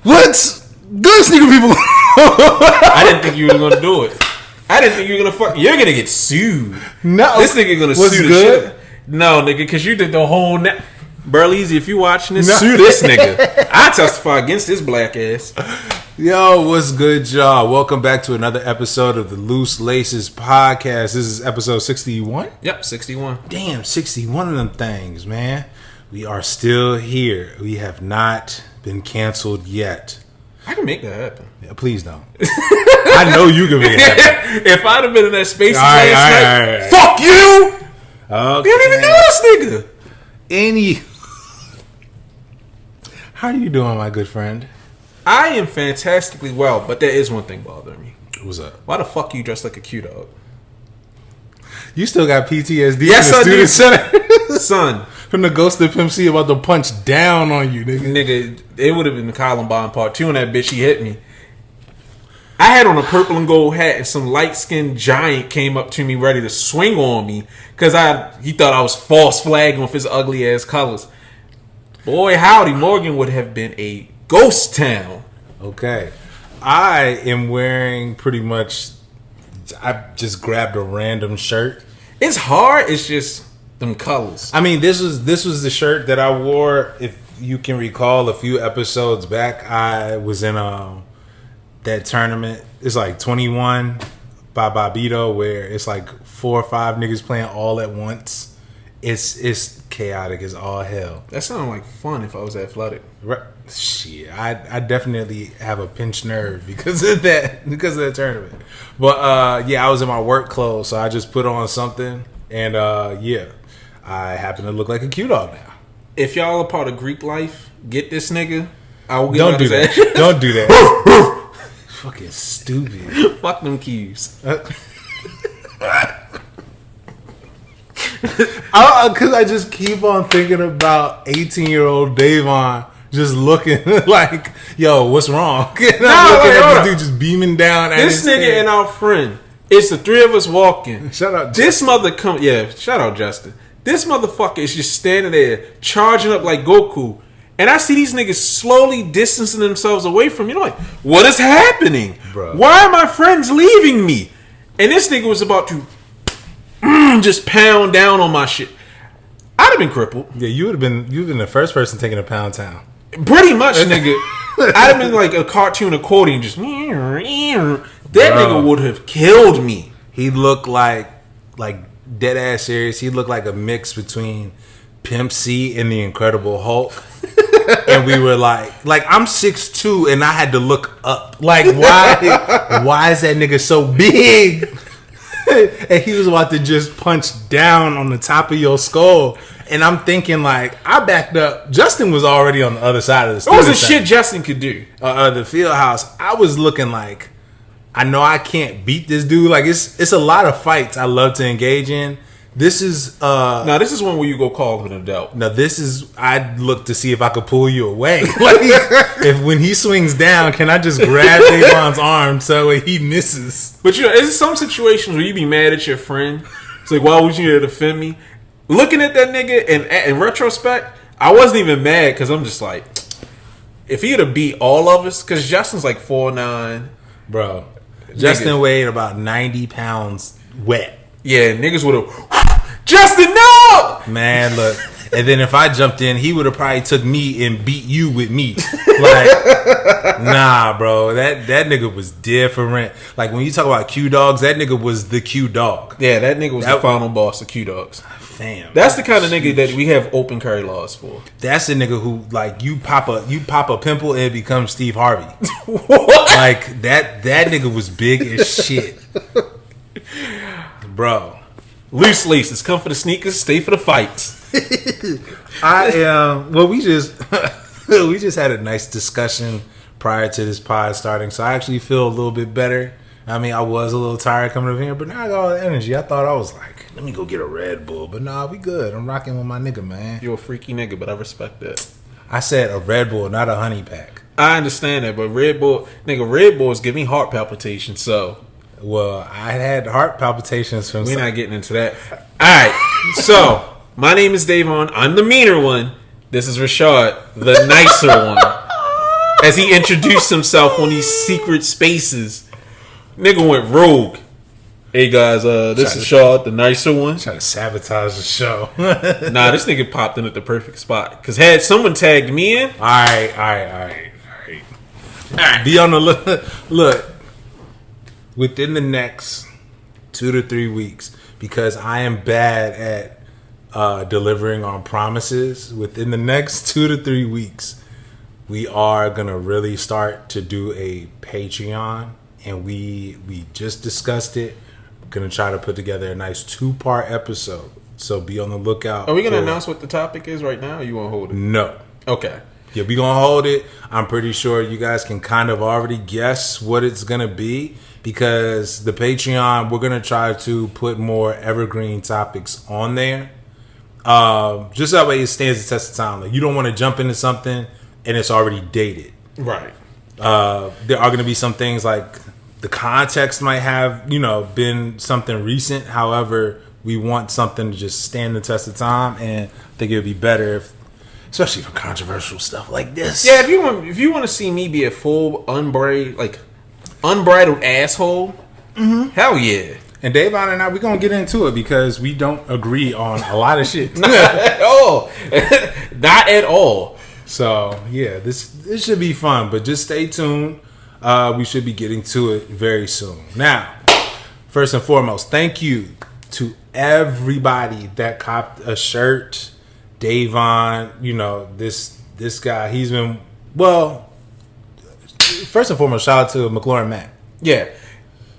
What's good, sneaker people? I didn't think you were going to do it. I didn't think you were going to fuck. You're going to get sued. No. This nigga going to sue the shit. No, nigga, because you did the whole... Burleezy, if you watching this, sue this nigga. I testify against this black ass. Yo, what's good, y'all? Welcome back to another episode of the Loose Laces podcast. This is episode 61? Yep, 61. Damn, 61 of them things, man. We are still here. We have not been canceled yet. I can make that happen. Yeah, please don't. I know you can make it happen. If I'd have been in that space last night, fuck you! Okay. You don't even know this nigga. How are you doing, my good friend? I am fantastically well, but there is one thing bothering me. What's up? Why the fuck you dressed like a Q-Dog? You still got PTSD yes, from the student center. Son. From the ghost of Pimp C about to punch down on you, nigga. Nigga, it would have been the Columbine part 2 and that bitch, he hit me. I had on a purple and gold hat and some light-skinned giant came up to me ready to swing on me because he thought I was false flagging with his ugly ass colors. Boy, howdy, Morgan would have been a ghost town. Okay. I am wearing pretty much... I just grabbed a random shirt. It's hard. It's just them colors. I mean, this was the shirt that I wore, if you can recall, a few episodes back. I was in that tournament. It's like 21 by Bobito, where it's like 4 or 5 niggas playing all at once. It's chaotic as all hell. That sounded like fun if I was athletic. Shit, I definitely have a pinched nerve because of that tournament. But yeah, I was in my work clothes, so I just put on something, and yeah, I happen to look like a Q-Dog now. If y'all are part of Greek life, get this nigga. I will get Don't do that. Don't do that. Fucking stupid. Fuck them Q's. Because I just keep on thinking about 18-year-old Davon just looking like, yo, what's wrong? I'm looking at this dude just beaming down at this nigga head. And our friend. It's the three of us walking. Shout out this shout out Justin. This motherfucker is just standing there charging up like Goku. And I see these niggas slowly distancing themselves away from me. Like, what is happening? Bro. Why are my friends leaving me? And this nigga was about to just pound down on my shit. I'd have been crippled. Yeah, you'd have been the first person taking a pound town. Pretty much, nigga. I'd have been like a cartoon accordion, just that nigga would have killed me. He looked like dead ass serious. He looked like a mix between Pimp C and the Incredible Hulk. And we were like I'm 6'2" and I had to look up. Like, why is that nigga so big? And he was about to just punch down on the top of your skull. And I'm thinking, like, I backed up. Justin was already on the other side of the What was the shit Justin could do? The field house. I was looking like, I know I can't beat this dude. Like, it's a lot of fights I love to engage in. This is now this is one where you go call him an adult. Now this is, I'd look to see if I could pull you away. Like, if when he swings down, can I just grab Davon's arm so he misses? But you know, is some situations where you be mad at your friend? It's like, why would you here to defend me? Looking at that nigga, and in retrospect, I wasn't even mad because I'm just like, if he had to beat all of us, because Justin's like 4'9", bro. Justin weighed about 90 pounds wet. Yeah, niggas would have. Justin, no! Man, look. And then if I jumped in, he would have probably took me and beat you with me. Like, nah, bro. That nigga was different. Like, when you talk about Q-Dogs, that nigga was the Q-Dog. Yeah, that nigga was the final boss of Q-Dogs. Damn. That's the kind of nigga that we have open carry laws for. That's the nigga who, like, you pop a pimple and it becomes Steve Harvey. What? Like, that nigga was big as shit. Bro. Loose laces. Come for the sneakers, stay for the fights. I am. Well, we just had a nice discussion prior to this pod starting, so I actually feel a little bit better. I mean, I was a little tired coming over here, but now I got all the energy. I thought I was like, let me go get a Red Bull, but nah, we good. I'm rocking with my nigga, man. You're a freaky nigga, but I respect that. I said a Red Bull, not a honey pack. I understand that, but Red Bulls give me heart palpitations, so. Well, I had heart palpitations from. We're not getting into that. All right, so my name is Davon. I'm the meaner one. This is Rashad, the nicer one. as he introduced himself on these secret spaces. Nigga went rogue. Hey guys, this is Shaw, the nicer one. Trying to sabotage the show. Nah, this nigga popped in at the perfect spot. Because had someone tagged me in. All right. Be on the look. Within the next 2 to 3 weeks, because I am bad at delivering on promises. Within the next 2 to 3 weeks, we are gonna really start to do a Patreon, and we just discussed it. We're gonna try to put together a nice 2-part episode. So be on the lookout. Are we gonna announce what the topic is right now? Or you want to hold it? No. Okay. Yeah, we gonna hold it. I'm pretty sure you guys can kind of already guess what it's gonna be, because the Patreon, we're gonna try to put more evergreen topics on there. Just that way it stands the test of time. Like, you don't want to jump into something and it's already dated. Right. There are gonna be some things like the context might have, been something recent. However, we want something to just stand the test of time, and I think it would be better if, especially for controversial stuff like this. Yeah, if you want to see me be a full unbridled asshole, hell yeah. And Davon and I, we're gonna get into it because we don't agree on a lot of shit. Not at all. Not at all. So yeah, this should be fun. But just stay tuned. We should be getting to it very soon. Now, first and foremost, thank you to everybody that copped a shirt. Davon, this guy, he's been, first and foremost, shout out to McLaurin Matt. Yeah.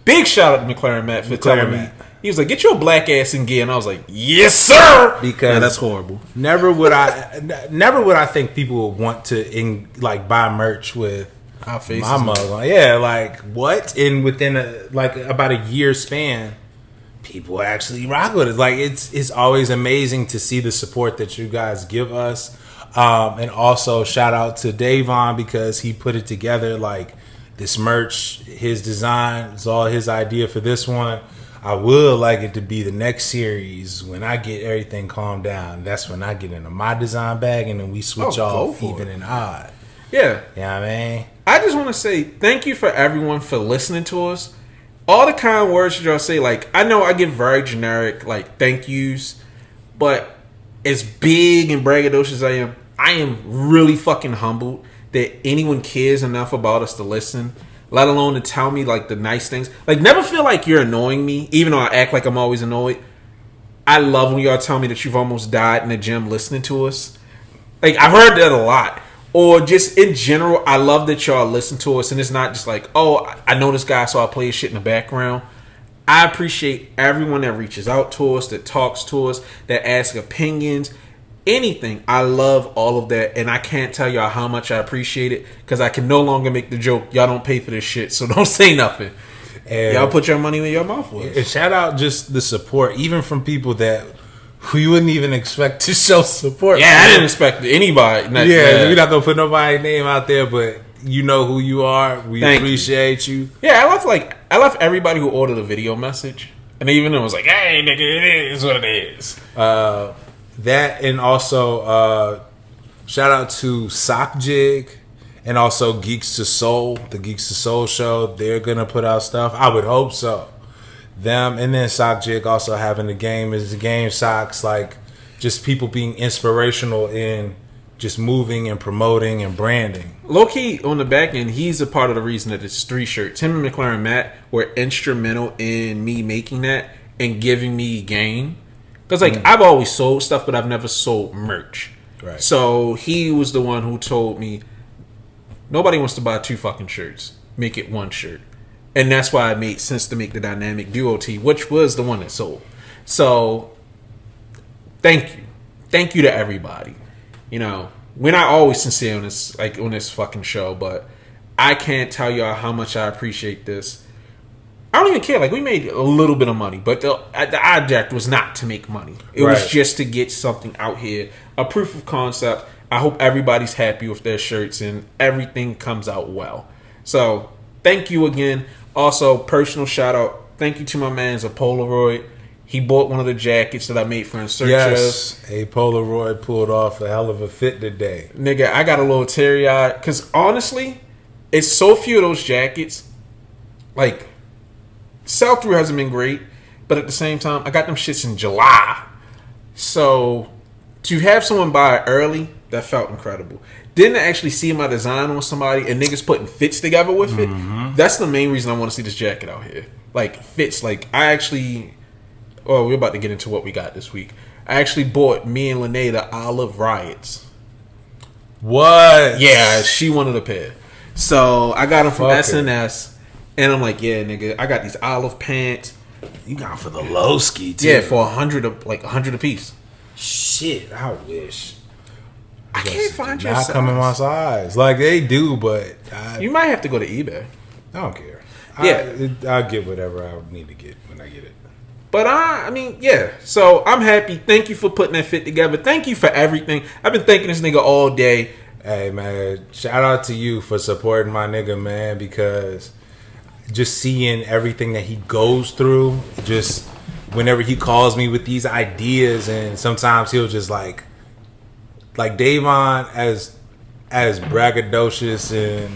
Big shout out to McLaurin Matt for telling me. He was like, get your black ass in gear. And I was like, yes, sir. Because that's horrible. Never would I think people would want to buy merch with our faces my mug on. Yeah, like what? And within about a year span, people actually rock with it. Like it's always amazing to see the support that you guys give us. And also shout out to Davon, because he put it together. Like, this merch, his design, is all his idea for this one. I would like it to be the next series when I get everything calmed down. That's when I get into my design bag, and then we switch off even and odd. Yeah. Yeah, what I mean? I just want to say thank you for everyone for listening to us. All the kind words that y'all say, I know I give very generic, thank yous, but as big and braggadocious as I am really fucking humbled that anyone cares enough about us to listen, let alone to tell me the nice things. Never feel like you're annoying me, even though I act like I'm always annoyed. I love when y'all tell me that you've almost died in the gym listening to us. I've heard that a lot. Or just in general, I love that y'all listen to us, and it's not just I know this guy, so I play his shit in the background. I appreciate everyone that reaches out to us, that talks to us, that asks opinions. Anything. I love all of that, and I can't tell y'all how much I appreciate it, because I can no longer make the joke, y'all don't pay for this shit, so don't say nothing. And y'all put your money where your mouth was. And shout out just the support, even from people that we wouldn't even expect to show support. Yeah, I didn't expect anybody. We're not gonna put nobody's name out there, but you know who you are. We appreciate you. Yeah, I left everybody who ordered a video message, and even though it was hey nigga, it is what it is. That, and also shout out to Sock Jig, and also Geeks to Soul, the Geeks to Soul show. They're gonna put out stuff. I would hope so. Them, and then Sock Jig also having the game socks, just people being inspirational in just moving and promoting and branding. Low key on the back end, he's a part of the reason that it's 3 shirts. Him and McLaurin Matt were instrumental in me making that and giving me game. Because I've always sold stuff, but I've never sold merch. Right. So he was the one who told me, nobody wants to buy 2 fucking shirts. Make it 1 shirt. And that's why it made sense to make the Dynamic Duo tee, which was the one that sold. So, thank you. Thank you to everybody. We're not always sincere on this fucking show, but I can't tell y'all how much I appreciate this. I don't even care. We made a little bit of money, but the object was not to make money. It was just to get something out here, a proof of concept. I hope everybody's happy with their shirts and everything comes out well. So, thank you again. Also, personal shout out. Thank you to my man's a Polaroid. He bought one of the jackets that I made for In Search Yes, a Polaroid pulled off a hell of a fit today. Nigga, I got a little teary-eyed. Because honestly, it's so few of those jackets. Like, sell-through hasn't been great. But at the same time, I got them shits in July. So, to have someone buy it early, that felt incredible. Then to actually see my design on somebody and niggas putting fits together with it, that's the main reason I want to see this jacket out here. Like, fits. Like, I actually... Oh, we're about to get into what we got this week. I actually bought me and Lene the Olive Riots. What? Yeah, she wanted a pair. So I got them from SNS. And I'm like, yeah, nigga, I got these olive pants. You got them for the low ski, too. Yeah, for $100 a piece. Shit, I wish. I can't find your not size. come in my size. Like, they do, but... You might have to go to eBay. I don't care. Yeah. I'll get whatever I need to get when I get it. But I mean, yeah. So I'm happy. Thank you for putting that fit together. Thank you for everything. I've been thanking this nigga all day. Hey, man, shout out to you for supporting my nigga, man, because just seeing everything that he goes through, just whenever he calls me with these ideas, and sometimes he'll just like Davon as braggadocious and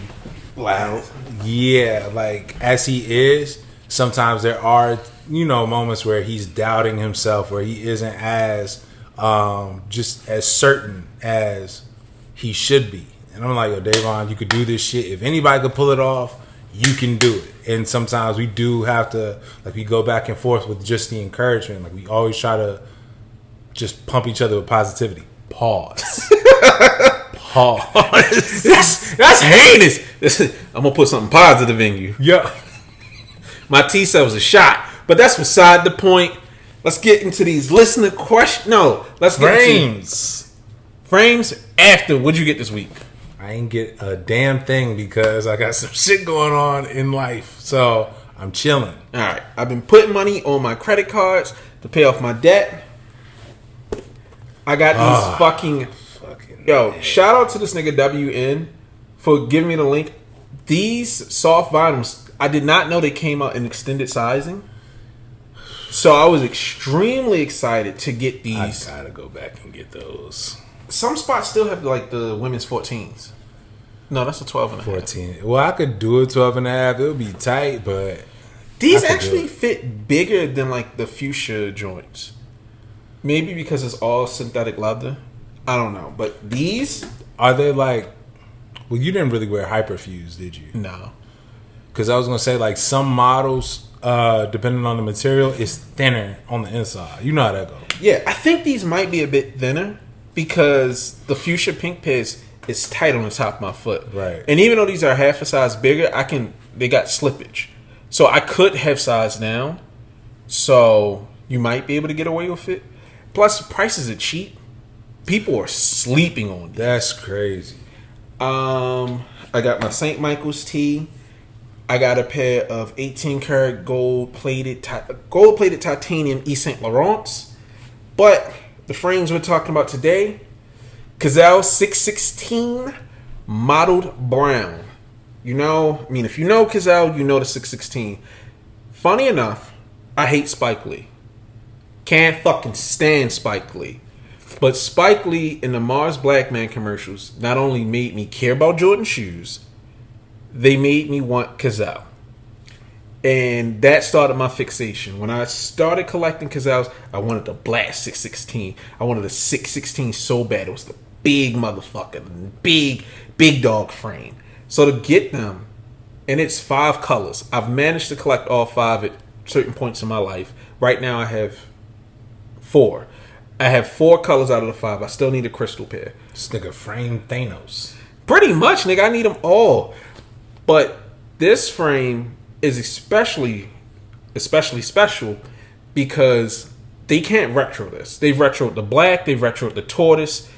Loud. yeah, like as he is, sometimes there are, you know, moments where he's doubting himself, where he isn't as just as certain as he should be. And I'm like, yo, Davon, you could do this shit. If anybody could pull it off, you can do it. And sometimes we do have to, like, we go back and forth with just the encouragement. Like, we always try to just pump each other with positivity. Pause. Pause. That's heinous. I'm gonna put something positive in you. Yeah. My T cell was a shot, but that's beside the point. Let's get into these listener questions. No, let's get into frames. After what'd you get this week? I ain't get a damn thing because I got some shit going on in life, so I'm chilling. All right, I've been putting money on my credit cards to pay off my debt. I got these fucking yo. Man. Shout out to this nigga WN for giving me the link. These soft vinyls, I did not know they came out in extended sizing. So I was extremely excited to get these. I gotta go back and get those. Some spots still have like the women's 14s. No, that's a 12 and a half. 14. Well, I could do a 12 and a half. It would be tight, but these actually fit bigger than like the fuchsia joints. Maybe because it's all synthetic leather. I don't know. But these... Are they like... Well, you didn't really wear Hyperfuse, did you? No. Because I was going to say, like, some models, depending on the material, is thinner on the inside. You know how that goes. Yeah, I think these might be a bit thinner because the fuchsia pink pairs is tight on the top of my foot. Right. And even though these are half a size bigger, they got slippage. So I could have sized down. So you might be able to get away with it. Plus, prices are cheap. People are sleeping on these. That's crazy. I got my St. Michael's tee. I got a pair of 18 karat gold plated titanium Yves Saint Laurents. But the frames we're talking about today, Cazal 616 mottled brown. You know, I mean, if you know Cazal, you know the 616. Funny enough, I hate Spike Lee. Can't fucking stand Spike Lee. But Spike Lee in the Mars Black Man commercials not only made me care about Jordan shoes, they made me want Cazal. And that started my fixation. When I started collecting Cazals, I wanted the black 616. I wanted a 616 so bad. It was the big motherfucker, the big dog frame. So to get them, and it's 5 colors. I've managed to collect all 5 at certain points in my life. Right now I have 4. I have 4 colors out of the 5. I still need a crystal pair. This nigga frame Thanos. Pretty much, nigga. I need them all. But this frame is especially special because they can't retro this. They've retroed the black. They've retroed the tortoise.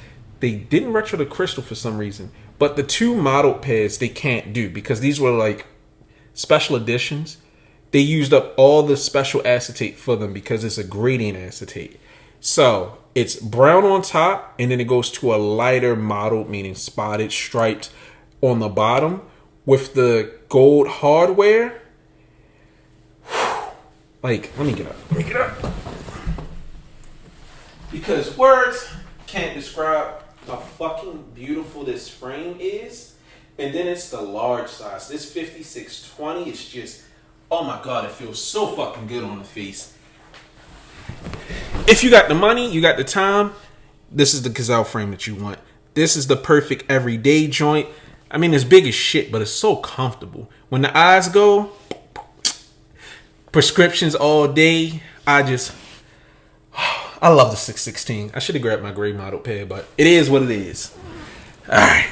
They didn't retro the crystal for some reason. But the 2 modeled pairs they can't do because these were like special editions. They used up all the special acetate for them because it's a gradient acetate. So it's brown on top, and then it goes to a lighter mottled, meaning spotted, striped on the bottom with the gold hardware. Like, let me get up. Because words can't describe how fucking beautiful this frame is. And then it's the large size. This 5620 is just, oh my god, it feels so fucking good on the face. If you got the money, you got the time, this is the gazelle frame that you want. This is the perfect everyday joint. I mean, it's big as shit, but it's so comfortable. When the eyes go, prescriptions all day. I love the 616. I should have grabbed my gray model pair, but it is what it is. All right.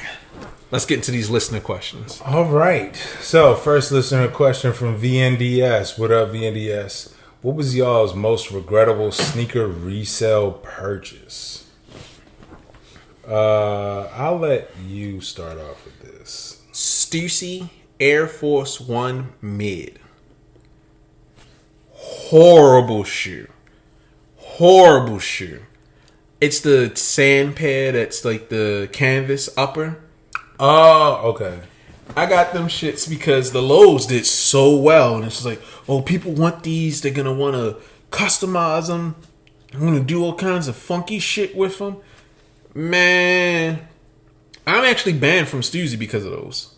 Let's get into these listener questions. All right. So, first listener question from VNDS. What up, VNDS? What was y'all's most regrettable sneaker resale purchase? I'll let you start off with this. Stussy Air Force One Mid. Horrible shoe. Horrible shoe. It's the sand pair that's like the canvas upper. Oh, okay. I got them shits because the lows did so well. And it's just like, oh, people want these. They're going to want to customize them. I'm going to do all kinds of funky shit with them. Man, I'm actually banned from Stussy because of those.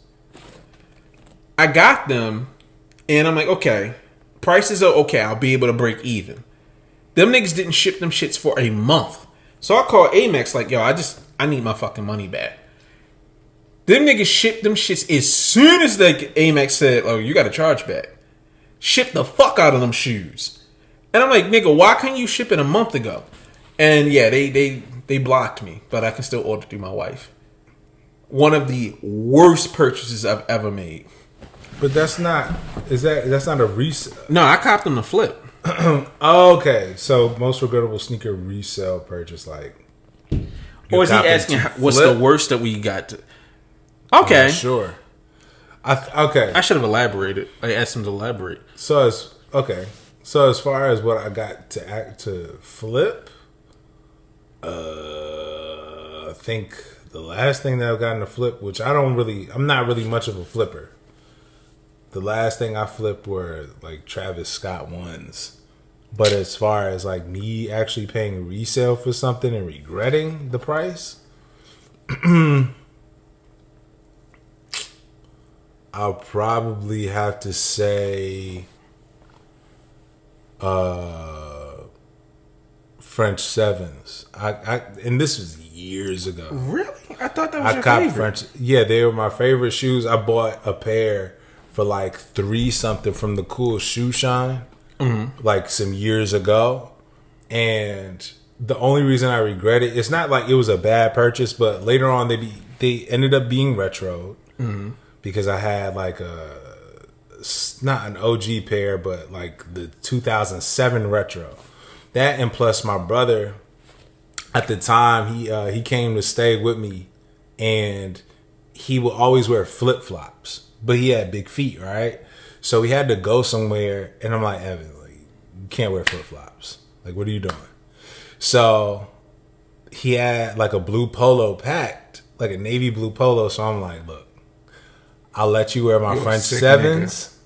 I got them, and I'm like, okay, prices are okay. I'll be able to break even. Them niggas didn't ship them shits for a month. So I called Amex like, yo, I need my fucking money back. Them niggas shipped them shits as soon as Amex said, oh, you got to charge back. Ship the fuck out of them shoes. And I'm like, nigga, why can't you ship it a month ago? And yeah, they blocked me, but I can still order through my wife. One of the worst purchases I've ever made. But that's not a resale. No, I copped them to flip. Okay, so most regrettable sneaker resale purchase, like. Or is he asking what's the worst that we got to? Okay, sure. Okay, I should have elaborated. I asked him to elaborate. So as far as what I got to flip, I think the last thing that I've gotten to flip, which I'm not really much of a flipper. The last thing I flipped were like Travis Scott ones. But as far as like me actually paying resale for something and regretting the price, I'll probably have to say French Sevens. And this was years ago. Really? I thought that was your favorite. French. Yeah, they were my favorite shoes. I bought a pair for like $3 something from the Cool Shoe Shine, like some years ago. And the only reason I regret it, it's not like it was a bad purchase, but later on they ended up being retro because I had like not an OG pair, but like the 2007 retro. That, and plus my brother at the time, he came to stay with me, and he would always wear flip flops. But he had big feet, right? So we had to go somewhere, and I'm like, Evan, like, you can't wear flip flops. Like, what are you doing? So he had like a blue polo packed, like a navy blue polo. So I'm like, look, I'll let you wear my French Sevens,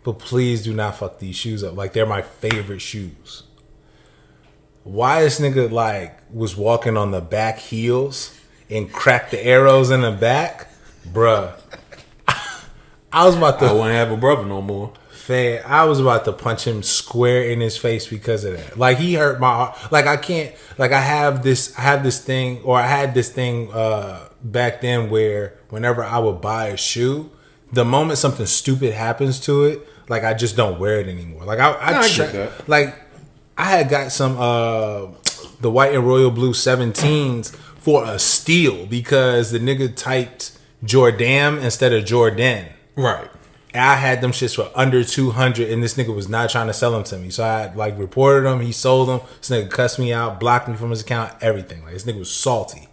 but please do not fuck these shoes up. Like, they're my favorite shoes. Why this nigga like was walking on the back heels and cracked the arrows in the back, bruh. I wouldn't have a brother no more. Fan, I was about to punch him square in his face because of that. Like, he hurt my heart. Like, I can't. Like, I had this thing back then where whenever I would buy a shoe, the moment something stupid happens to it, like, I just don't wear it anymore. Like, I get that. Like, I had got some the white and royal blue 17s for a steal because the nigga typed Jordan instead of Jordan. Right. And I had them shits for under 200, and this nigga was not trying to sell them to me. So I like reported them. He sold them. This nigga cussed me out, blocked me from his account, everything. Like, this nigga was salty.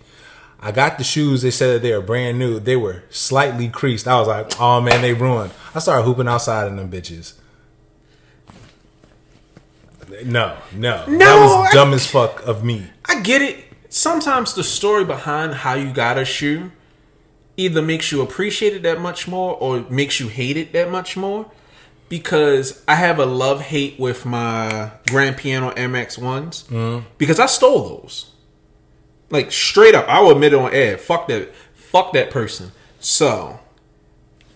I got the shoes. They said that they were brand new. They were slightly creased. I was like, oh man, they ruined. I started hooping outside in them bitches. No. That was dumb as fuck of me. I get it. Sometimes the story behind how you got a shoe either makes you appreciate it that much more or makes you hate it that much more. because I have a love-hate with my Grand Piano MX1s because I stole those. Like, straight up. I will admit it on air. Fuck that person. So,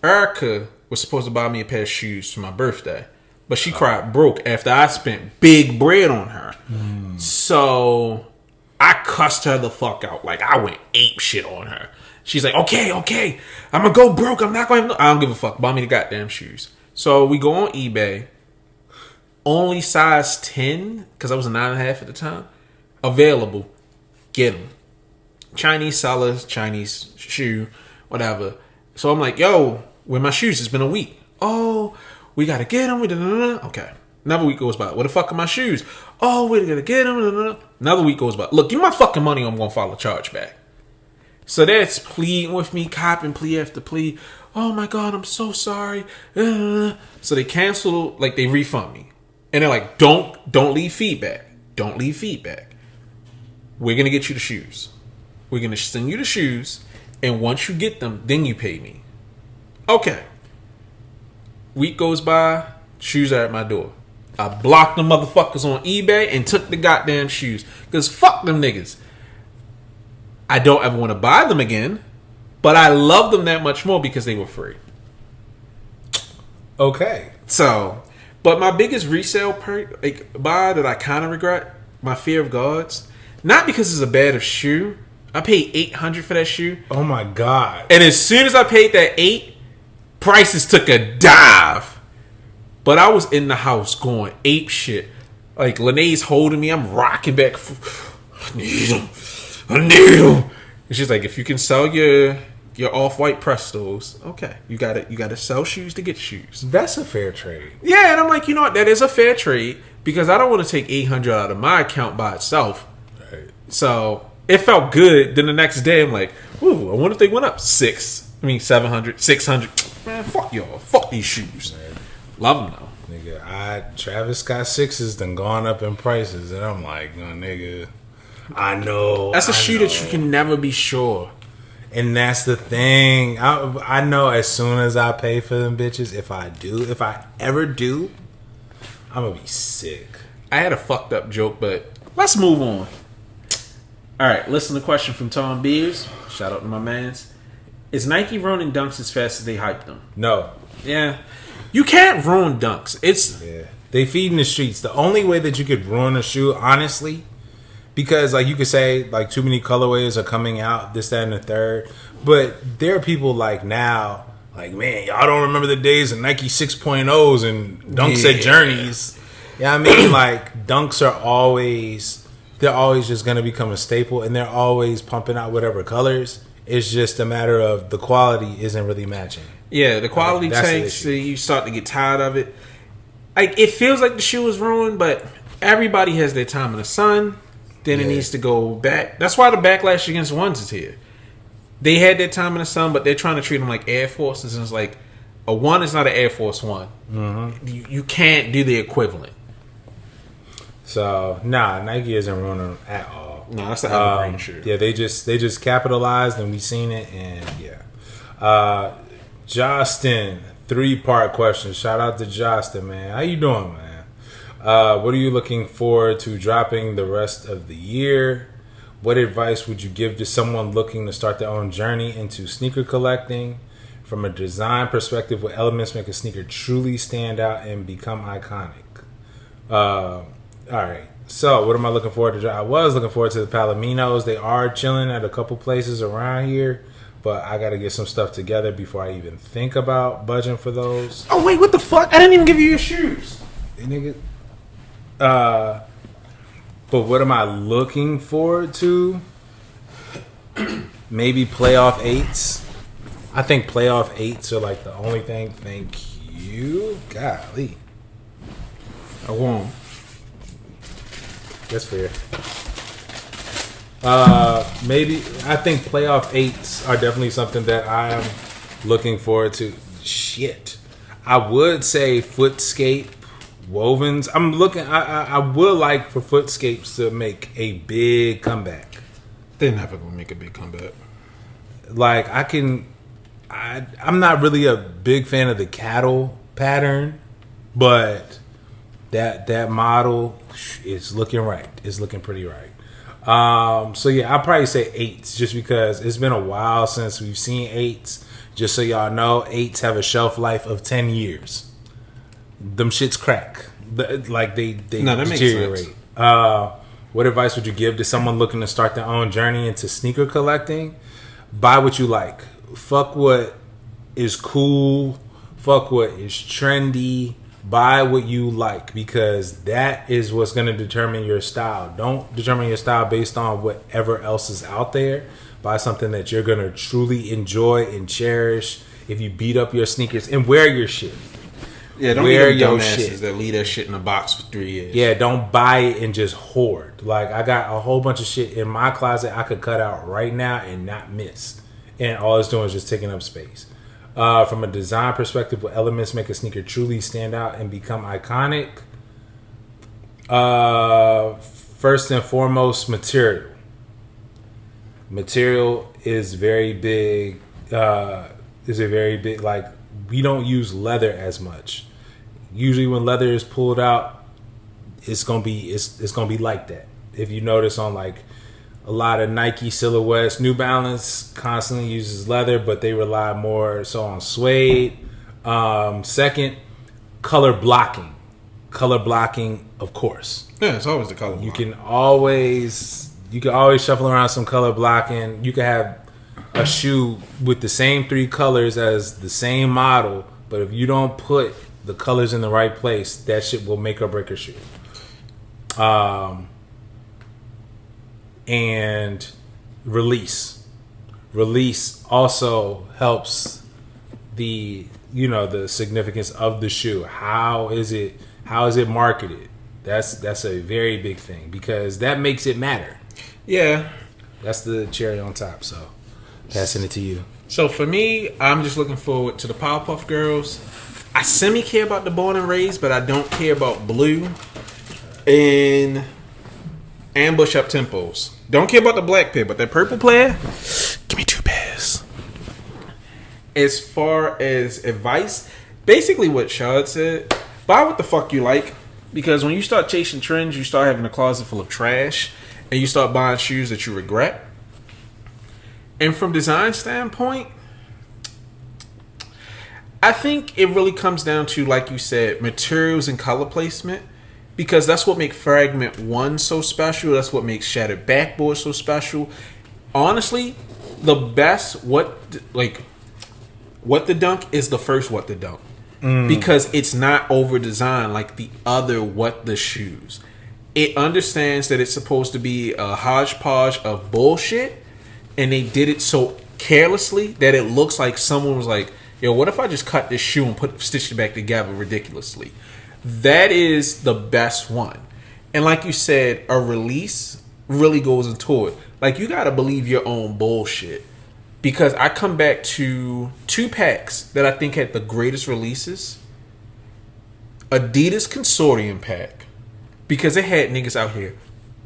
Erica was supposed to buy me a pair of shoes for my birthday. But she cried broke after I spent big bread on her. So, I cussed her the fuck out. Like, I went ape shit on her. She's like, okay, I'm gonna go broke. I'm not going to... I don't give a fuck. Buy me the goddamn shoes. So, we go on eBay. Only size 10, because I was a 9.5 at the time, available. Get them. Chinese sellers, Chinese shoe, whatever. So, I'm like, yo, where my shoes? It's been a week. Oh, we gotta get them. Okay. Another week goes by. Where the fuck are my shoes? Oh, we gotta get them. Another week goes by. Look, give me my fucking money or I'm gonna file a charge back. So that's pleading with me, copping plea after plea. Oh my God, I'm so sorry. So they cancel, like they refund me. And they're like, don't leave feedback. Don't leave feedback. We're gonna get you the shoes. We're gonna send you the shoes. And once you get them, then you pay me. Okay. Week goes by, shoes are at my door. I blocked the motherfuckers on eBay and took the goddamn shoes. Because fuck them niggas. I don't ever want to buy them again. But I love them that much more because they were free. Okay. So, but my biggest resale buy that I kind of regret, my Fear of Gods. Not because it's a bad shoe. I paid $800 for that shoe. Oh my God. And as soon as I paid that $800, prices took a dive. But I was in the house going ape shit. Like, Lene's holding me. I'm rocking back. I need them. And she's like, if you can sell your off-white Prestos, okay. You gotta sell shoes to get shoes. That's a fair trade. Yeah, and I'm like, you know what? That is a fair trade. Because I don't want to take $800 out of my account by itself. Right. So, it felt good. Then the next day, I'm like, ooh, I wonder if they went up 700, 600. Man, fuck y'all. Fuck these shoes. Man. Love them though. Nigga, Travis Scott 6s done gone up in prices. And I'm like, oh, nigga, I know. That's a shoe that you can never be sure. And that's the thing. I know as soon as I pay for them bitches, if I ever do, I'm going to be sick. I had a fucked up joke, but let's move on. All right, listen to the question from Tom Beers. Shout out to my mans. Is Nike ruining dunks as fast as they hype them? No. Yeah. You can't ruin dunks. They feed in the streets. The only way that you could ruin a shoe, honestly, because like you could say like too many colorways are coming out, this, that, and the third. But there are people like now, like, man, y'all don't remember the days of Nike 6.0s and dunks at Journeys. Yeah, you know what I mean? Like, dunks are always, they're always just going to become a staple, and they're always pumping out whatever colors. It's just a matter of the quality isn't really matching. Yeah, the quality tanks, you start to get tired of it. Like, it feels like the shoe is ruined, but everybody has their time in the sun. Then it needs to go back. That's why the backlash against ones is here. They had their time in the sun, but they're trying to treat them like Air Forces. And it's like, a one is not an Air Force One. Mm-hmm. You can't do the equivalent. So, Nike isn't ruining them at all. No, that's the evergreen shoe. Yeah, they just capitalized, and we seen it, and yeah. Justin, 3-part question. Shout out to Justin, man. How you doing, man? What are you looking forward to dropping the rest of the year? What advice would you give to someone looking to start their own journey into sneaker collecting? From a design perspective, what elements make a sneaker truly stand out and become iconic? All right. So, what am I looking forward to? I was looking forward to the Palominos. They are chilling at a couple places around here, but I got to get some stuff together before I even think about budging for those. Oh, wait, what the fuck? I didn't even give you your shoes. Hey, nigga. But what am I looking forward to? Maybe playoff 8s. I think playoff 8s are like the only thing. Thank you. Golly. I won't. That's fair. Maybe I think playoff 8s are definitely something that I am looking forward to. Shit, I would say Footscape wovens. I'm looking. I would like for Footscapes to make a big comeback. They're never gonna make a big comeback. Like I'm not really a big fan of the cattle pattern. But that model is looking right. It's looking pretty right. So yeah, I'll probably say 8s just because it's been a while since we've seen 8s. Just so y'all know, 8s have a shelf life of 10 years. Them shits crack. Like they deteriorate. What advice would you give to someone looking to start their own journey into sneaker collecting? Buy what you like. Fuck what is cool. Fuck what is trendy. Buy what you like, because that is what's going to determine your style. Don't determine your style based on whatever else is out there. Buy something that you're going to truly enjoy and cherish. If you beat up your sneakers, and wear your shit. Yeah, don't wear your shit that leave that shit in a box for 3 years. Yeah, don't buy it and just hoard. Like, I got a whole bunch of shit in my closet I could cut out right now and not miss. And all it's doing is just taking up space. From a design perspective, what elements make a sneaker truly stand out and become iconic? First and foremost, material. Material is very big. Like, we don't use leather as much. Usually when leather is pulled out, it's gonna be like that. If you notice on like a lot of Nike silhouettes, New Balance constantly uses leather, but they rely more so on suede. Second, color blocking. Color blocking, of course. Yeah, it's always the color blocking. You can always shuffle around some color blocking. You can have a shoe with the same 3 colors as the same model, but if you don't put the colors in the right place, that shit will make or break a shoe. And release also helps the significance of the shoe. How is it marketed? That's a very big thing, because that makes it matter. Yeah, that's the cherry on top. So passing it to you. So for me, I'm just looking forward to the Powerpuff Girls. I semi-care about the Born and Raised, but I don't care about Blue and Ambush Up Tempos. Don't care about the black pair, but that purple pair, give me 2 pairs. As far as advice, basically what Shad said, buy what the fuck you like. Because when you start chasing trends, you start having a closet full of trash, and you start buying shoes that you regret. And from design standpoint, I think it really comes down to, like you said, materials and color placement. Because that's what makes Fragment 1 so special. That's what makes Shattered Backboard so special. Honestly, the best What the Dunk is the first What the Dunk. Because it's not over-designed like the other What the shoes. It understands that it's supposed to be a hodgepodge of bullshit, and they did it so carelessly that it looks like someone was like, yo, what if I just cut this shoe and stitch it back together ridiculously? That is the best one. And like you said, a release really goes into it. Like, you gotta believe your own bullshit. Because I come back to 2 packs that I think had the greatest releases. Adidas Consortium pack. Because it had niggas out here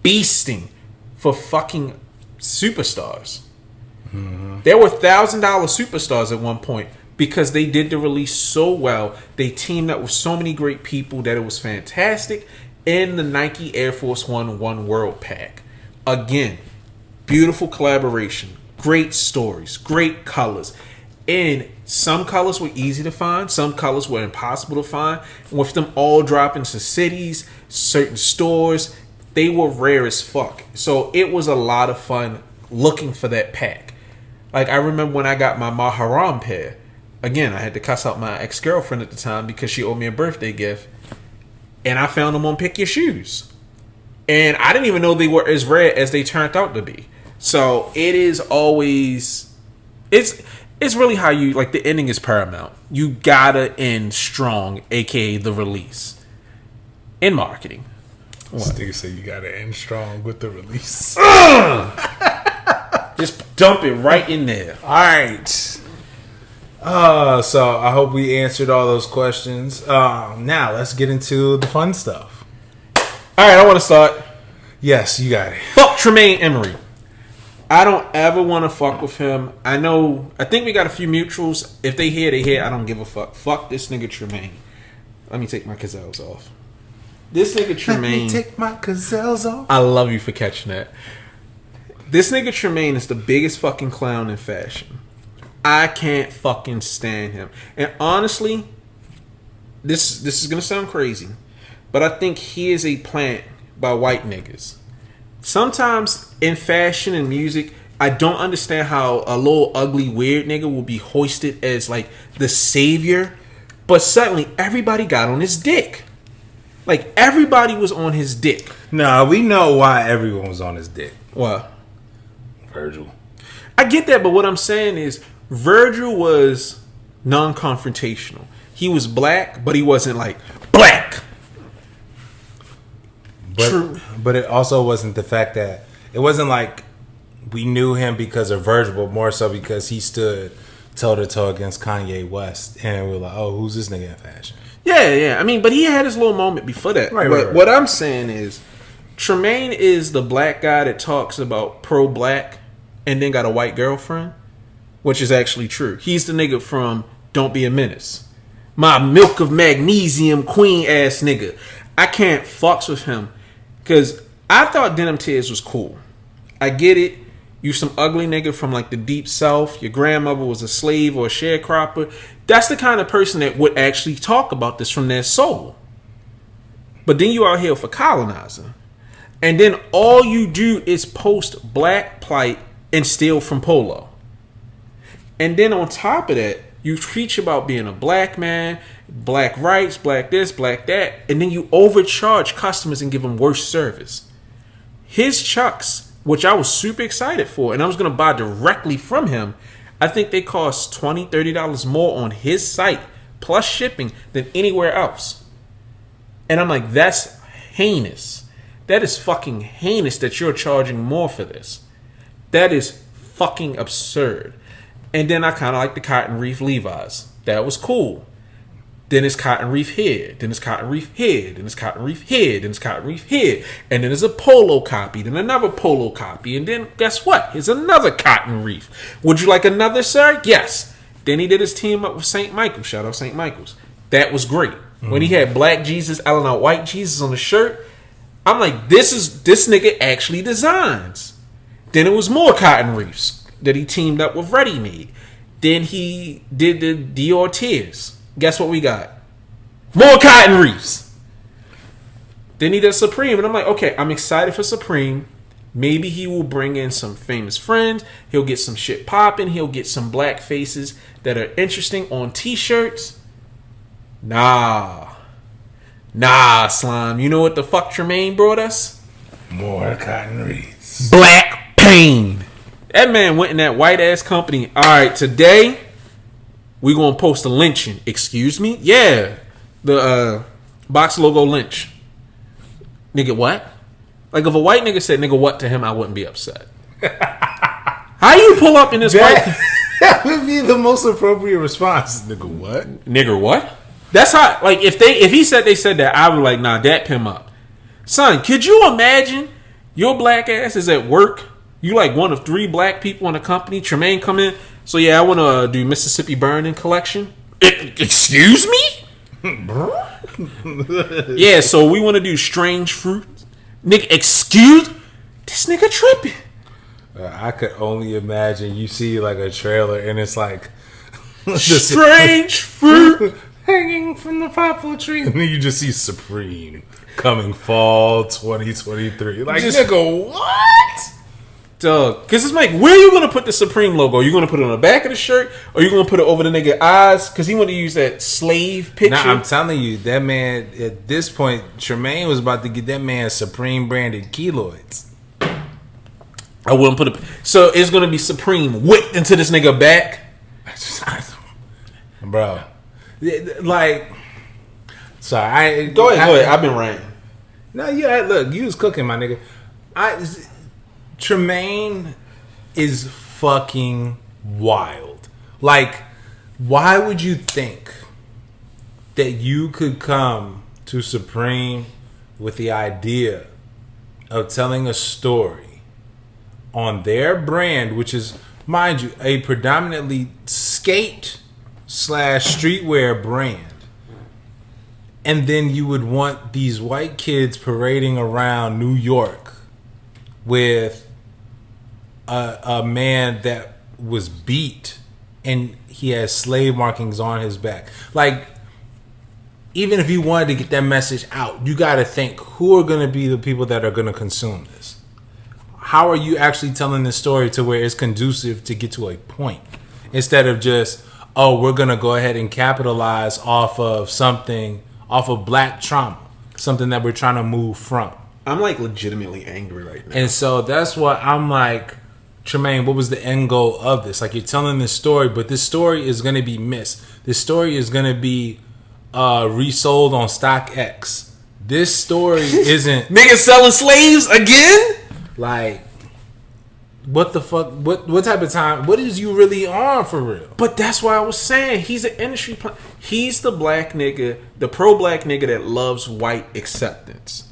beasting for fucking superstars. Mm-hmm. There were $1,000 superstars at one point. Because they did the release so well. They teamed up with so many great people that it was fantastic. In the Nike Air Force One World pack. Again, beautiful collaboration. Great stories. Great colors. And some colors were easy to find. Some colors were impossible to find. And with them all dropping to cities, certain stores, they were rare as fuck. So it was a lot of fun looking for that pack. Like, I remember when I got my Maharam pair. Again, I had to cuss out my ex-girlfriend at the time because she owed me a birthday gift. And I found them on Pick Your Shoes. And I didn't even know they were as rare as they turned out to be. So it is always... It's really how you... Like, the ending is paramount. You gotta end strong, a.k.a. the release. In marketing. What? Nigga say you gotta end strong with the release. Just dump it right in there. All right. So I hope we answered all those questions. Now let's get into the fun stuff. All right, I want to start. Yes, you got it. Fuck Tremaine Emery. I don't ever want to fuck with him. I think we got a few mutuals. If they hear, they hear. I don't give a fuck. Fuck this nigga Tremaine. Let me take my gazelles off. This nigga Tremaine. Let me take my gazelles off. I love you for catching that. This nigga Tremaine is the biggest fucking clown in fashion. I can't fucking stand him. And honestly, this is gonna sound crazy, but I think he is a plant by white niggas. Sometimes in fashion and music, I don't understand how a little ugly weird nigga will be hoisted as like the savior, but suddenly everybody got on his dick. Like everybody was on his dick. Nah, we know why everyone was on his dick. What? Virgil. I get that, but what I'm saying is Virgil was non-confrontational. He was black, but he wasn't like black. True. But it also wasn't the fact that it wasn't like we knew him because of Virgil, but more so because he stood toe to toe against Kanye West, and we were like, "Oh, who's this nigga in fashion?" Yeah. I mean, but he had his little moment before that. Right. What I'm saying is, Tremaine is the black guy that talks about pro-black and then got a white girlfriend, which is actually true. He's the nigga from Don't Be a Menace. My milk of magnesium queen ass nigga. I can't fucks with him because I thought Denim Tears was cool. I get it. You some ugly nigga from like the deep south. Your grandmother was a slave or a sharecropper. That's the kind of person that would actually talk about this from their soul. But then you out here for colonizer. And then all you do is post black plight and steal from Polo. And then on top of that, you preach about being a black man, black rights, black this, black that, and then you overcharge customers and give them worse service. His Chucks, which I was super excited for, and I was going to buy directly from him, I think they cost $20, $30 more on his site, plus shipping, than anywhere else. And I'm like, that's heinous. That is fucking heinous that you're charging more for this. That is fucking absurd. And then I kind of like the Cotton Reef Levi's. That was cool. Then it's Cotton Reef here. Then it's Cotton Reef here. Then it's Cotton Reef here. Then it's Cotton Reef here. And then there's a Polo copy. Then another Polo copy. And then guess what? Here's another Cotton Reef. Would you like another, sir? Yes. Then he did his team up with St. Michael. Shout out St. Michael's. That was great. Mm-hmm. When he had Black Jesus, Allen out White Jesus on the shirt, I'm like, this nigga actually designs. Then it was more Cotton Reefs that he teamed up with Ready Made. Then he did the Dior Tears. Guess what we got? More Cotton Reefs. Then he does Supreme. And I'm like, okay, I'm excited for Supreme. Maybe he will bring in some famous friends. He'll get some shit popping. He'll get some black faces that are interesting on t-shirts. Nah, Slime. You know what the fuck Tremaine brought us? More Cotton Reefs. Black pain. That man went in that white ass company. All right, today we gonna post a lynching. Excuse me? Yeah, the box logo lynch. Nigga, what? Like if a white nigga said nigga what to him, I wouldn't be upset. How you pull up in this white? That would be the most appropriate response. Nigga, what? Nigga, what? That's how. Like if he said they said that, I would like nah, dap him up. Son, could you imagine your black ass is at work? You like one of 3 black people in the company. Tremaine come in. So yeah, I want to do Mississippi Burning collection. Excuse me? Yeah, so we want to do Strange Fruit. Nigga, excuse? This nigga tripping. I could only imagine you see like a trailer and it's like Strange Fruit hanging from the poplar tree, and then you just see Supreme coming fall 2023. Like, just, nigga, what? Doug, because it's like, where are you gonna put the Supreme logo? You gonna put it on the back of the shirt, or you gonna put it over the nigga eyes? Because he wanted to use that slave picture. Nah, I'm telling you, that man at this point, Tremaine was about to get that man Supreme branded keloids. I wouldn't put it. So it's gonna be Supreme whipped into this nigga back, bro. Like, sorry, go ahead. I've been ranting. No, yeah, look, you was cooking, my nigga. Tremaine is fucking wild. Like, why would you think that you could come to Supreme with the idea of telling a story on their brand, which is, mind you, a predominantly skate / streetwear brand, And then you would want these white kids parading around New York with a man that was beat and he has slave markings on his back. Like, even if you wanted to get that message out, you got to think, who are going to be the people that are going to consume this? How are you actually telling this story to where it's conducive to get to a point? Instead of just, oh, we're going to go ahead and capitalize off of something, off of black trauma, something that we're trying to move from. I'm like legitimately angry right now. And so that's what I'm like, Tremaine, what was the end goal of this? Like, you're telling this story, but this story is going to be missed. This story is going to be resold on StockX. This story isn't... Niggas selling slaves again? Like, what the fuck? What type of time? What is you really on for real? But that's why I was saying he's an industry he's the black nigga, the pro-black nigga that loves white acceptance.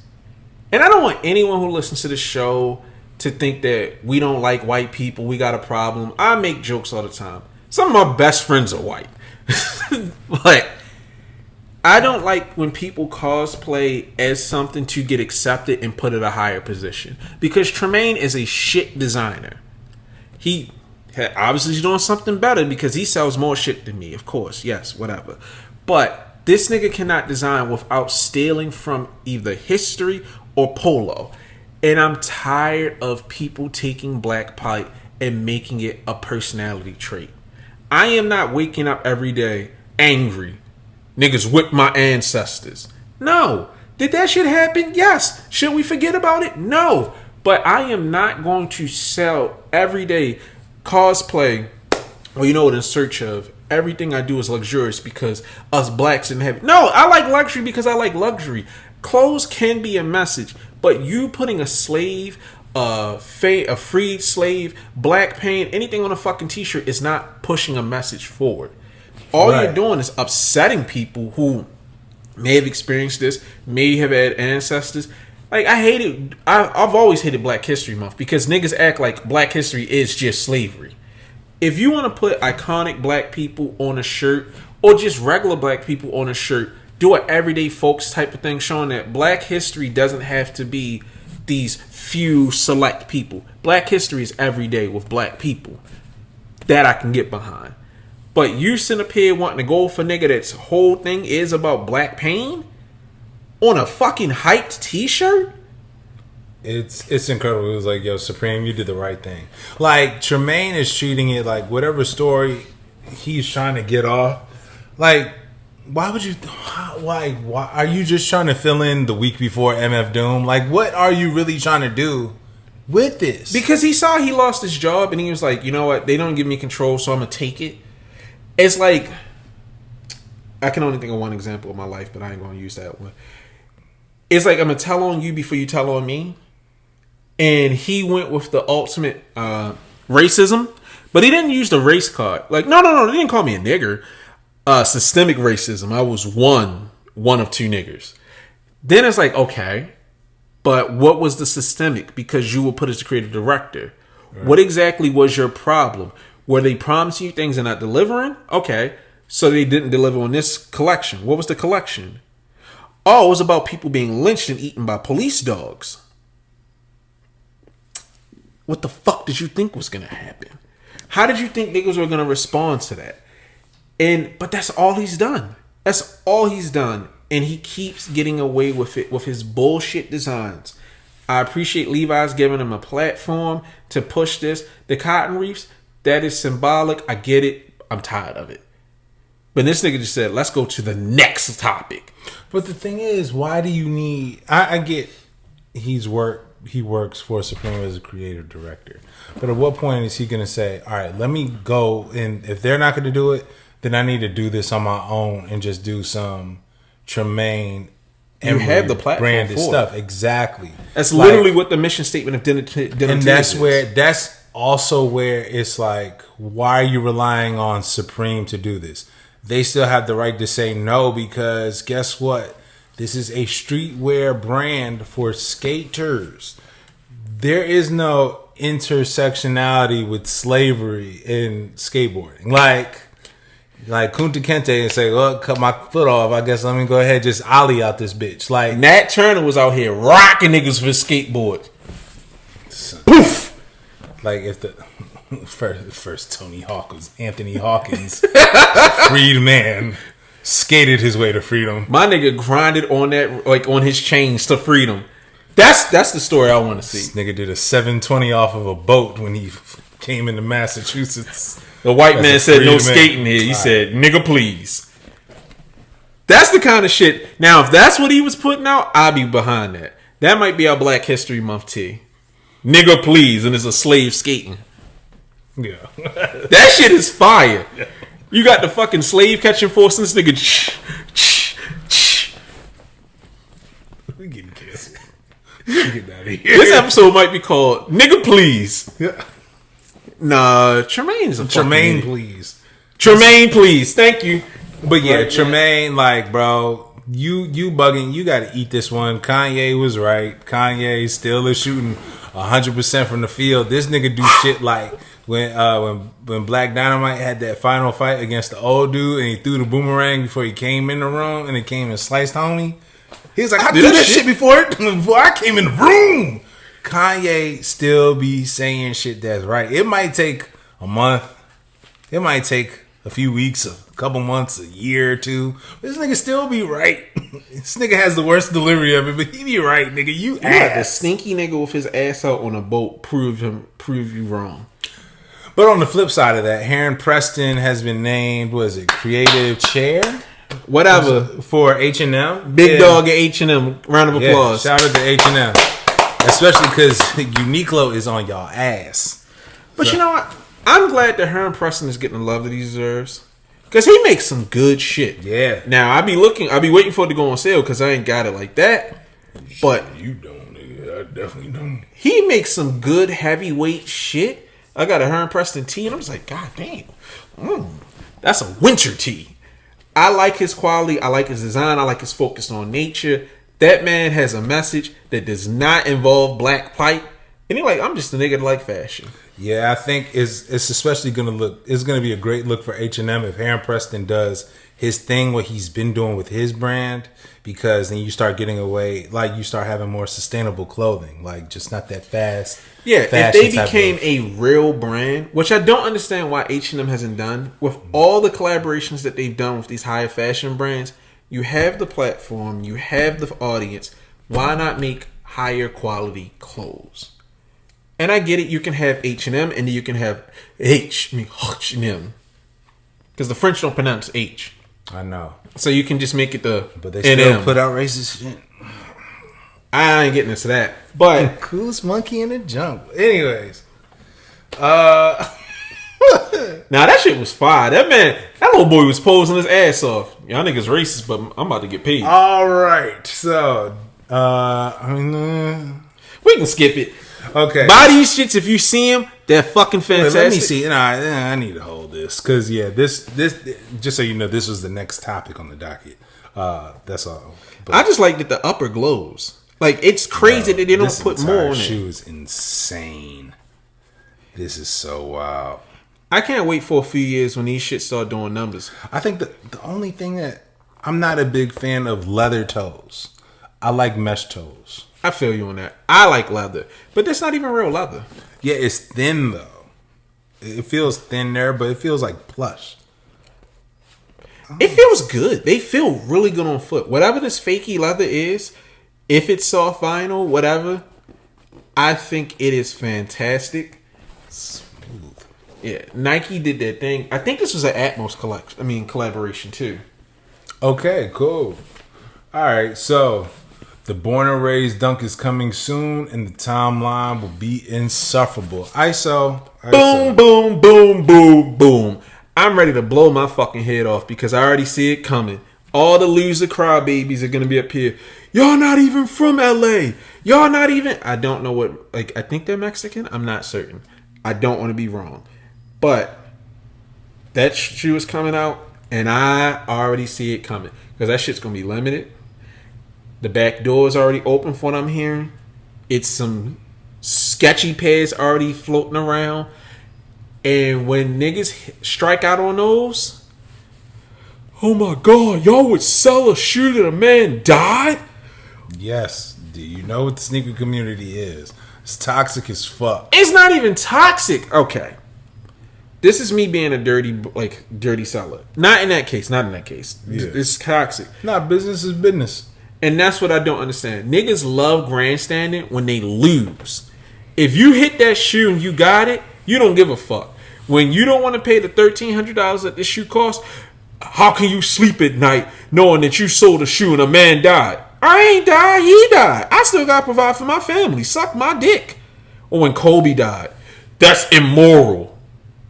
And I don't want anyone who listens to the show to think that we don't like white people, we got a problem. I make jokes all the time. Some of my best friends are white. But I don't like when people cosplay as something to get accepted and put at a higher position. Because Tremaine is a shit designer. He obviously is doing something better because he sells more shit than me, of course. Yes, whatever. But this nigga cannot design without stealing from either history or polo. And I'm tired of people taking black pipe and making it a personality trait. I am not waking up every day angry. Niggas whipped my ancestors. No. Did that shit happen? Yes. Should we forget about it? No. But I am not going to sell everyday cosplay, well, you know what, in search of everything I do is luxurious because us blacks didn't have it. No, I like luxury because I like luxury. Clothes can be a message, but you putting a slave, a freed slave, black paint, anything on a fucking t-shirt is not pushing a message forward. All you're doing is upsetting people who may have experienced this, may have had ancestors. Like, I hate it. I've always hated Black History Month because niggas act like Black history is just slavery. If you want to put iconic black people on a shirt or just regular black people on a shirt, do an everyday folks type of thing showing that black history doesn't have to be these few select people. Black history is every day with black people. That I can get behind. But you sitting up here wanting to go for nigga that's whole thing is about black pain on a fucking hyped t-shirt? It's incredible. It was like, yo, Supreme, you did the right thing. Like, Tremaine is treating it like whatever story he's trying to get off. Like, why would you... Why are you just trying to fill in the week before MF Doom? Like, what are you really trying to do with this? Because he saw he lost his job and he was like, you know what? They don't give me control, so I'm going to take it. It's like... I can only think of one example of my life, but I ain't going to use that one. It's like, I'm going to tell on you before you tell on me. And he went with the ultimate racism. But he didn't use the race card. Like, no, they didn't call me a nigger. Systemic racism. I was one of two niggers. Then it's like, okay, but what was the systemic? Because you were put as the creative director. Right. What exactly was your problem? Were they promising you things and not delivering? Okay, so they didn't deliver on this collection. What was the collection? Oh, it was about people being lynched and eaten by police dogs. What the fuck did you think was going to happen? How did you think niggas were going to respond to that? But that's all he's done. That's all he's done. And he keeps getting away with it with his bullshit designs. I appreciate Levi's giving him a platform to push this. The cotton reefs, that is symbolic. I get it. I'm tired of it. But this nigga just said, let's go to the next topic. But the thing is, why do you need... I get he works for Supreme as a creative director. But at what point is he going to say, all right, let me go, and if they're not going to do it, then I need to do this on my own and just do some Tremaine and have the platform branded for stuff. Exactly. That's literally what the mission statement of dinner and that's also where it's like, why are you relying on Supreme to do this? They still have the right to say no, because guess what? This is a streetwear brand for skaters. There is no intersectionality with slavery in skateboarding. Like, Like Kunta Kinte and say, well, cut my foot off. I guess let me go ahead and just ollie out this bitch. Like Nat Turner was out here rocking niggas with skateboards. Poof! Like if the first Tony Hawk was Anthony Hawkins, freed man, skated his way to freedom. My nigga grinded on that, like on his chains to freedom. That's the story I want to see. This nigga did a 720 off of a boat when he came into Massachusetts. The white man said no skating here. He said, nigga, please. That's the kind of shit. Now, if that's what he was putting out, I'd be behind that. That might be our Black History Month tee. Nigga, please. And it's a slave skating. Yeah. That shit is fire. Yeah. You got the fucking slave catching force and this nigga. We getting canceled. Get out of here. This episode might be called Nigga, Please. Yeah. Nah, Tremaine's a Tremaine, please. Tremaine, please. Thank you. But yeah, Tremaine, like, bro, you bugging. You got to eat this one. Kanye was right. Kanye still is shooting 100% from the field. This nigga do shit like when Black Dynamite had that final fight against the old dude and he threw the boomerang before he came in the room and it came and sliced homie. He was like, I did that shit before I came in the room. Kanye still be saying shit that's right. It might take a month. It might take a few weeks, a couple months, a year or two. This nigga still be right. This nigga has the worst delivery of it, but he be right, nigga. You ass. The stinky nigga with his ass out on a boat prove you wrong. But on the flip side of that, Heron Preston has been named, creative chair? Whatever. For H&M. Big dog at H&M. Round of applause. Shout out to H&M. Especially because Uniqlo is on y'all ass. But you know what? I'm glad that Heron Preston is getting the love that he deserves. Because he makes some good shit. Yeah. Now, I be waiting for it to go on sale because I ain't got it like that. But you don't, nigga. I definitely don't. He makes some good heavyweight shit. I got a Heron Preston tee and I was like, God damn. That's a winter tee. I like his quality. I like his design. I like his focus on nature. That man has a message that does not involve black pipe. And you're like, I'm just a nigga that like fashion. Yeah, I think it's especially it's gonna be a great look for H&M if Heron Preston does his thing, what he's been doing with his brand, because then you start getting away, like you start having more sustainable clothing, like just not that fast. Yeah, if they became a real brand, which I don't understand why H&M hasn't done, with all the collaborations that they've done with these higher fashion brands, you have the platform, you have the audience, why not make higher quality clothes? And I get it, you can have H&M and you can have H&M. Because the French don't pronounce H. I know. So you can just make it the But they still N-M. put out racist shit. I ain't getting into that. But coolest monkey in the jungle. Anyways. Now that shit was fire. That little boy was posing his ass off. Y'all niggas racist, but I'm about to get paid. Alright. So we can skip it. Okay. Buy these shits if you see them. They're fucking fantastic. Let me see. I need to hold this because this just so you know, this was the next topic on the docket. That's all. But I just like that the upper glows. Like it's crazy that they don't put more on it. This shoe is insane. This is so wild. I can't wait for a few years when these shits start doing numbers. I think the only thing that I'm not a big fan of leather toes. I like mesh toes. I feel you on that. I like leather, but that's not even real leather. Yeah, it's thin though. It feels thin there, but it feels like plush. It feels good. They feel really good on foot. Whatever this fakey leather is, if it's soft vinyl, whatever, I think it is fantastic. Smooth. Yeah, Nike did their thing. I think this was an Atmos collaboration too. Okay, cool. All right, so the Born and Raised dunk is coming soon, and the timeline will be insufferable. ISO. Boom, boom, boom, boom, boom. I'm ready to blow my fucking head off because I already see it coming. All the loser crybabies are going to be up here. Y'all not even from LA. Y'all not even... I don't know what... I think they're Mexican. I'm not certain. I don't want to be wrong. But that shoe is coming out, and I already see it coming because that shit's going to be limited. The back door is already open for what I'm hearing. It's some sketchy pairs already floating around. And when niggas strike out on those, oh my God, y'all would sell a shoe that a man died? Yes. Do you know what the sneaker community is? It's toxic as fuck. It's not even toxic. Okay. This is me being a dirty seller. Not in that case. Yeah. It's toxic. Nah, business is business. And that's what I don't understand. Niggas love grandstanding when they lose. If you hit that shoe and you got it, you don't give a fuck. When you don't want to pay the $1,300 that this shoe costs, how can you sleep at night knowing that you sold a shoe and a man died? I ain't died, he died. I still got to provide for my family. Suck my dick. Or when Kobe died. That's immoral.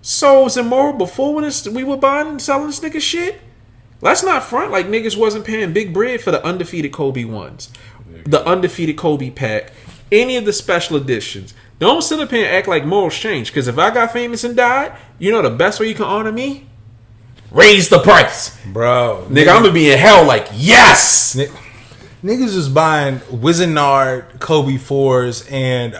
So it was immoral before when we were buying and selling this nigga shit? Let's not front like niggas wasn't paying big bread for the undefeated Kobe ones. The undefeated Kobe pack. Any of the special editions. Don't sit up here and act like morals change. Because if I got famous and died, you know the best way you can honor me? Raise the price. Bro. Nigga, I'm going to be in hell like, yes! Niggas was buying Wizenard Kobe 4s and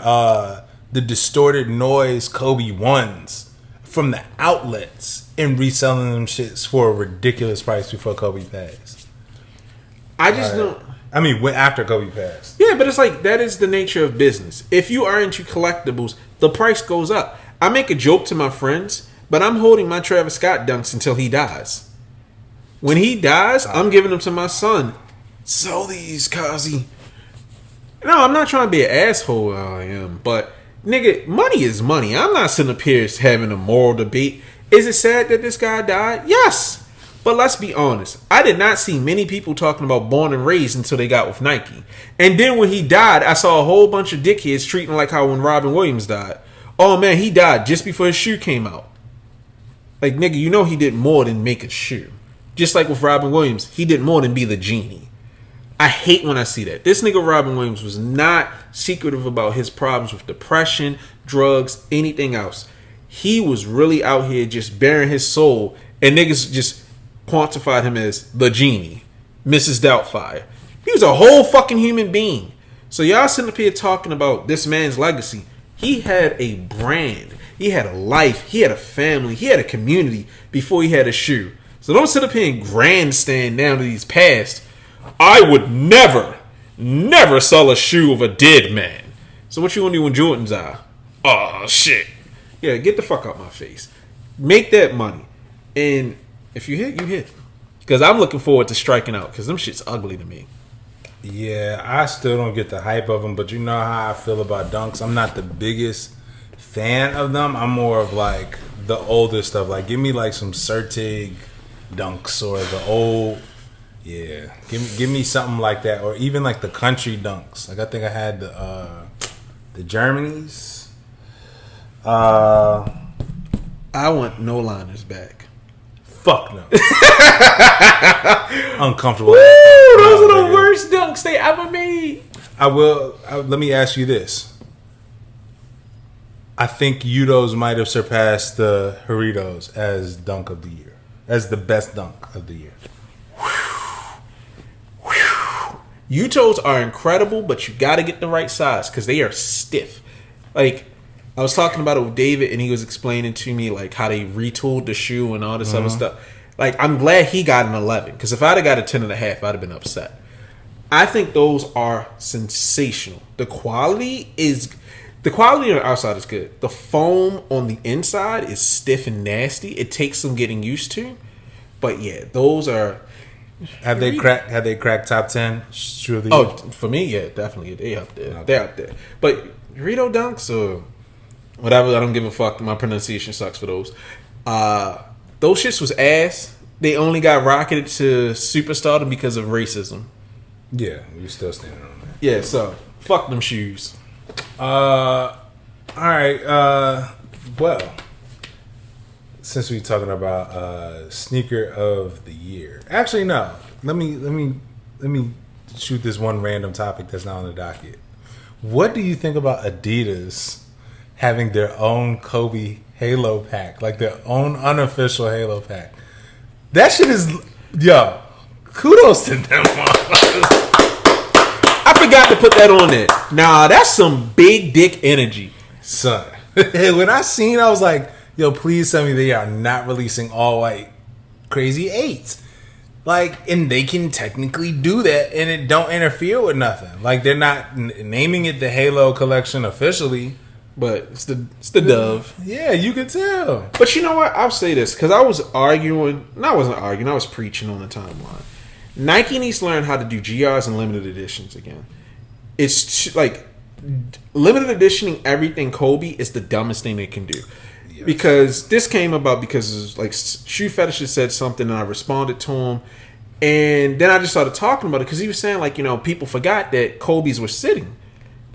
the distorted noise Kobe 1s from the outlets and reselling them shits for a ridiculous price before Kobe passed. I just don't... I mean, after Kobe passed. Yeah, but it's like, that is the nature of business. If you are into collectibles, the price goes up. I make a joke to my friends, but I'm holding my Travis Scott dunks until he dies. When he dies, I'm giving them to my son. Sell these, Kazi. No, I'm not trying to be an asshole. I am, but nigga, money is money. I'm not sitting up here having a moral debate. Is it sad that this guy died? Yes. But let's be honest. I did not see many people talking about Born and Raised until they got with Nike. And then when he died, I saw a whole bunch of dickheads treating like how when Robin Williams died. Oh man, he died just before his shoe came out. Like, nigga, you know he did more than make a shoe. Just like with Robin Williams, he did more than be the genie. I hate when I see that. This nigga Robin Williams was not secretive about his problems with depression, drugs, anything else. He was really out here just bearing his soul, and niggas just quantified him as the genie, Mrs. Doubtfire. He was a whole fucking human being. So y'all sitting up here talking about this man's legacy. He had a brand. He had a life. He had a family. He had a community before he had a shoe. So don't sit up here and grandstand down to these past. I would never sell a shoe of a dead man. So what you gonna do when Jordan's are? Oh shit. Yeah, get the fuck out my face. Make that money. And if you hit, you hit. Because I'm looking forward to striking out. Because them shit's ugly to me. Yeah, I still don't get the hype of them. But you know how I feel about dunks. I'm not the biggest fan of them. I'm more of like the older stuff. Like give me like some Sertig dunks or the old... Yeah, give me something like that, or even like the country dunks. Like I think I had the Germanys. I want no liners back. Fuck no. Uncomfortable. Woo, those are the worst dunks they ever made. Let me ask you this. I think Udos might have surpassed the Doritos as dunk of the year, as the best dunk of the year. Utos are incredible, but you got to get the right size because they are stiff. Like, I was talking about it with David, and he was explaining to me like how they retooled the shoe and all this other stuff. Like, I'm glad he got an 11 because if I'd have got a 10.5, I'd have been upset. I think those are sensational. The quality on the outside is good. The foam on the inside is stiff and nasty. It takes some getting used to, but yeah, those are. Have they cracked top 10? Surely. Oh, for me, yeah, definitely. They up there. Okay. They're up there. But Dorito dunks or whatever, I don't give a fuck. My pronunciation sucks for those. Those shits was ass. They only got rocketed to superstardom because of racism. Yeah, we still standing on that. Yeah, so fuck them shoes. All right. Well, since we're talking about sneaker of the year, actually no. Let me shoot this one random topic that's not on the docket. What do you think about Adidas having their own Kobe Halo pack, like their own unofficial Halo pack? That shit is kudos to them. I forgot to put that on there. Nah, that's some big dick energy, son. When I seen, I was like, yo, please tell me they are not releasing all white Crazy 8s. Like, and they can technically do that, and it don't interfere with nothing. Like, they're not naming it the Halo Collection officially, but it's the Dove. Yeah, you can tell. But you know what? I'll say this because I was arguing. No, I wasn't arguing. I was preaching on the timeline. Nike needs to learn how to do GRs and limited editions again. It's like limited editioning everything Kobe is the dumbest thing they can do. Yes. Because this came about because like Shoe Fetish said something and I responded to him, and then I just started talking about it because he was saying like, you know, people forgot that Kobe's were sitting,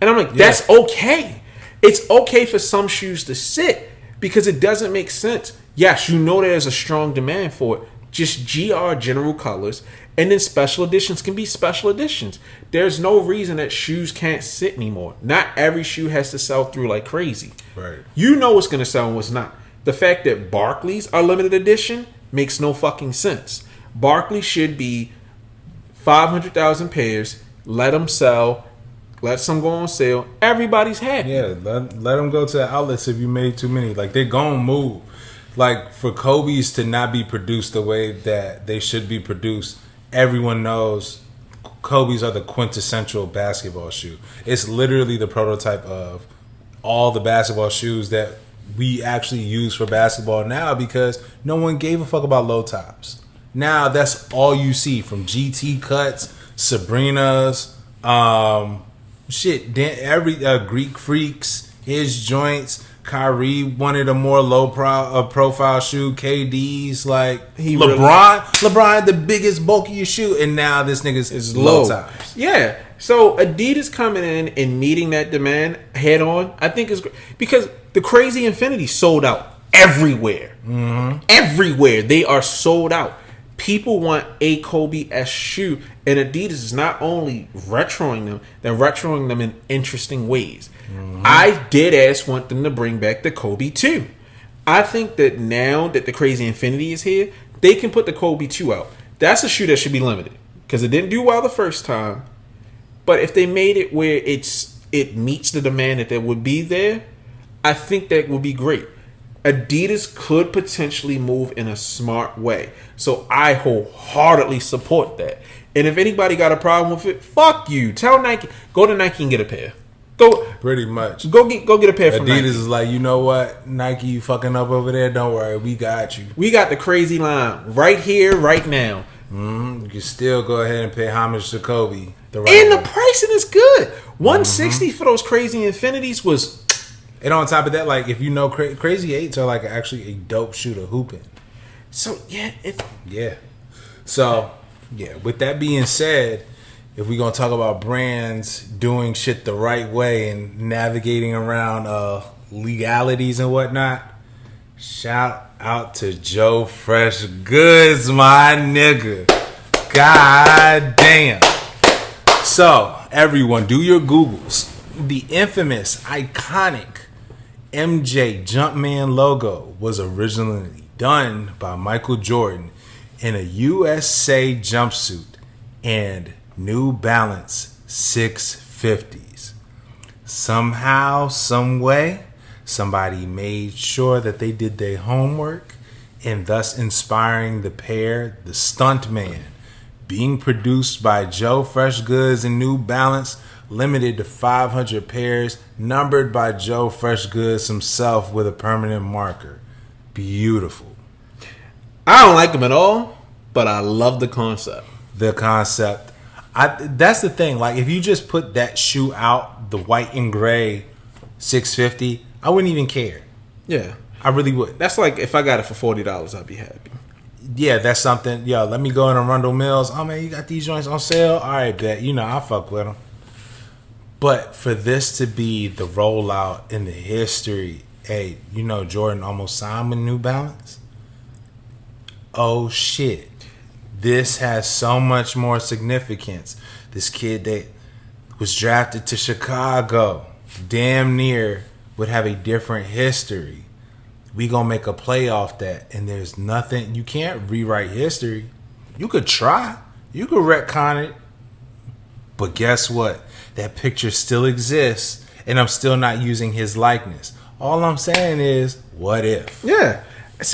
and I'm like, that's okay. It's okay for some shoes to sit because it doesn't make sense. Yes, you know there's a strong demand for it. Just GR general colors, and then special editions can be special editions. There's no reason that shoes can't sit anymore. Not every shoe has to sell through like crazy. Right. You know what's going to sell and what's not. The fact that Barclays are limited edition makes no fucking sense. Barclays should be 500,000 pairs. Let them sell. Let some go on sale. Everybody's happy. Yeah, let them go to the outlets if you made too many. Like, they're going to move. Like, for Kobe's to not be produced the way that they should be produced, everyone knows Kobe's are the quintessential basketball shoe. It's literally the prototype of all the basketball shoes that we actually use for basketball now because no one gave a fuck about low tops. Now, that's all you see from GT cuts, Sabrina's, every Greek Freaks, his joints. Kyrie wanted a more low profile shoe. KD's like LeBron had the biggest bulkiest shoe, and now this nigga's is low tops. Yeah, so Adidas coming in and meeting that demand head on, I think is great because the Crazy Infinity sold out everywhere. Mm-hmm. Everywhere they are sold out. People want a Kobe-esque shoe, and Adidas is not only retroing them, they're retroing them in interesting ways. Mm-hmm. I did want them to bring back the Kobe 2. I think that now that the Crazy Infinity is here, they can put the Kobe 2 out. That's a shoe that should be limited because it didn't do well the first time. But if they made it where it meets the demand that there would be there, I think that would be great. Adidas could potentially move in a smart way. So I wholeheartedly support that. And if anybody got a problem with it, fuck you. Tell Nike, go to Nike and get a pair. Go, pretty much. Go get a pair from Nike. Adidas is like, you know what? Nike, you fucking up over there. Don't worry. We got you. We got the crazy line right here, right now. Mm-hmm. You can still go ahead and pay homage to Kobe. The pricing is good. $160 for those Crazy Infinities was... And on top of that, like, if you know, Crazy 8s are like actually a dope shooter hooping. So, yeah. So, yeah, with that being said, if we're going to talk about brands doing shit the right way and navigating around legalities and whatnot, shout out to Joe Fresh Goods, my nigga. God damn. So, everyone, do your Googles. The infamous, iconic MJ Jumpman logo was originally done by Michael Jordan in a USA jumpsuit and New Balance 650s. Somehow, some way, somebody made sure that they did their homework and thus inspiring the pair, the Stuntman, being produced by Joe Fresh Goods and New Balance, limited to 500 pairs, numbered by Joe Fresh Goods himself with a permanent marker. Beautiful. I don't like them at all, but I love the concept. That's the thing. Like, if you just put that shoe out, the white and gray 650, I wouldn't even care. Yeah. I really would. That's like if I got it for $40, I'd be happy. Yeah, that's something. Yo, let me go in Arundel Mills. Oh, man, you got these joints on sale? All right, bet. You know, I'll fuck with them. But for this to be the rollout in the history, hey, you know Jordan almost signed with New Balance? Oh, shit. This has so much more significance. This kid that was drafted to Chicago, damn near would have a different history. We gonna make a play off that, and there's nothing, you can't rewrite history. You could try. You could retcon it. But guess what? That picture still exists, and I'm still not using his likeness. All I'm saying is, what if? Yeah.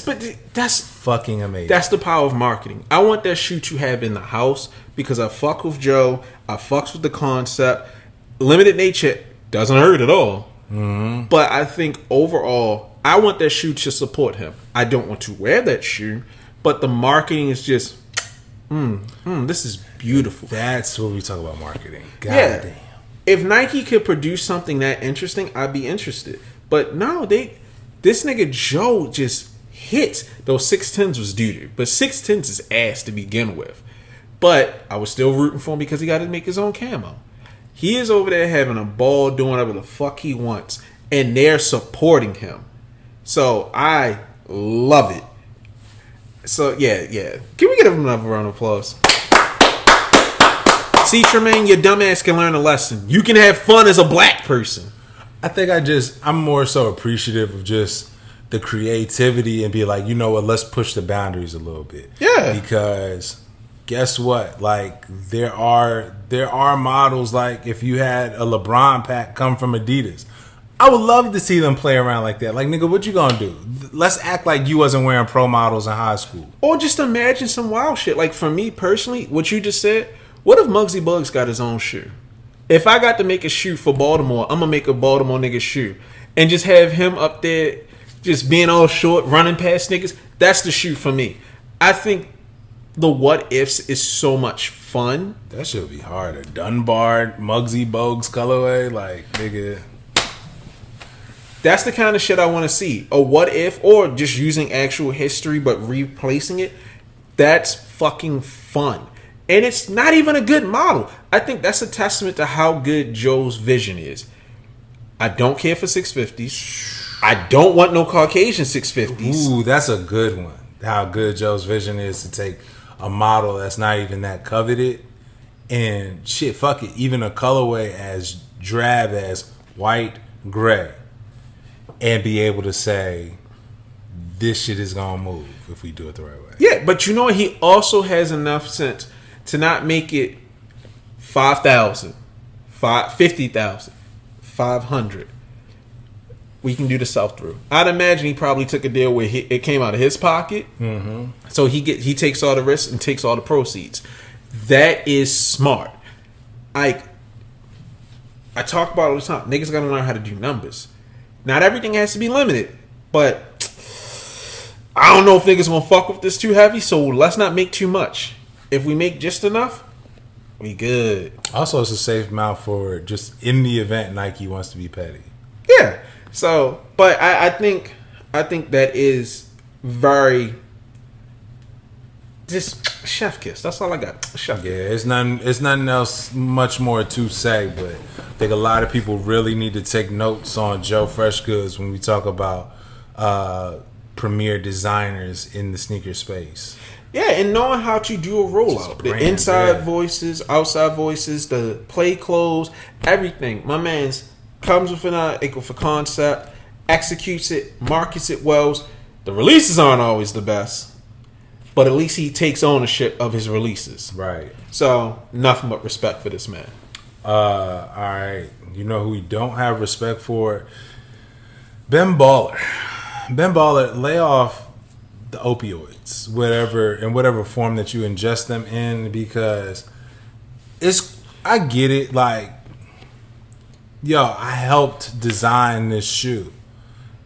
But that's fucking amazing. That's the power of marketing. I want that shoe to have in the house because I fuck with Joe. I fucks with the concept. Limited nature doesn't hurt at all. Mm-hmm. But I think overall, I want that shoe to support him. I don't want to wear that shoe, but the marketing is just, this is beautiful. That's what we talk about marketing. God damn. If Nike could produce something that interesting, I'd be interested. But no, this nigga Joe just hits. Those 6'10s was doo-doo. But 6'10s is ass to begin with. But I was still rooting for him because he got to make his own camo. He is over there having a ball doing whatever the fuck he wants. And they're supporting him. So I love it. So yeah. Can we get him another round of applause? See, Tremaine, your dumbass can learn a lesson. You can have fun as a black person. I think I'm more so appreciative of just the creativity and be like, you know what, let's push the boundaries a little bit. Yeah. Because guess what? Like there are models, like if you had a LeBron pack come from Adidas, I would love to see them play around like that. Like, nigga, what you gonna do? Let's act like you wasn't wearing pro models in high school. Or just imagine some wild shit. Like for me personally, what you just said, what if Muggsy Bogues got his own shoe? If I got to make a shoe for Baltimore, I'm gonna make a Baltimore nigga shoe. And just have him up there just being all short, running past niggas. That's the shoe for me. I think the what ifs is so much fun. That should be hard. A Dunbar, Muggsy Bogues colorway, like, nigga. That's the kind of shit I want to see. A what if, or just using actual history but replacing it. That's fucking fun. And it's not even a good model. I think that's a testament to how good Joe's vision is. I don't care for 650s. I don't want no Caucasian 650s. Ooh, that's a good one. How good Joe's vision is to take a model that's not even that coveted and shit, fuck it, even a colorway as drab as white, gray, and be able to say this shit is gonna move if we do it the right way. Yeah, but you know what? He also has enough sense to not make it 5,000, 50,000, 500. We can do the self through. I'd imagine he probably took a deal where it came out of his pocket, so he takes all the risks and takes all the proceeds. That is smart. I talk about it all the time. Niggas gotta learn how to do numbers. Not everything has to be limited, but I don't know if niggas gonna fuck with this too heavy, so let's not make too much. If we make just enough, we good. Also, it's a safe amount for just in the event Nike wants to be petty. Yeah. So, but I think that is very just chef kiss. That's all I got. Chef. Yeah, it's nothing else much more to say, but I think a lot of people really need to take notes on Joe Freshgoods when we talk about premier designers in the sneaker space. Yeah, and knowing how to do a rollout. The inside voices, outside voices, the play clothes, everything. My man's comes with an idea for concept, executes it, markets it well. The releases aren't always the best, but at least he takes ownership of his releases. Right. So, nothing but respect for this man. All right. You know who we don't have respect for? Ben Baller. Ben Baller, lay off the opioids, in whatever form that you ingest them in, because I get it, like, yo, I helped design this shoe.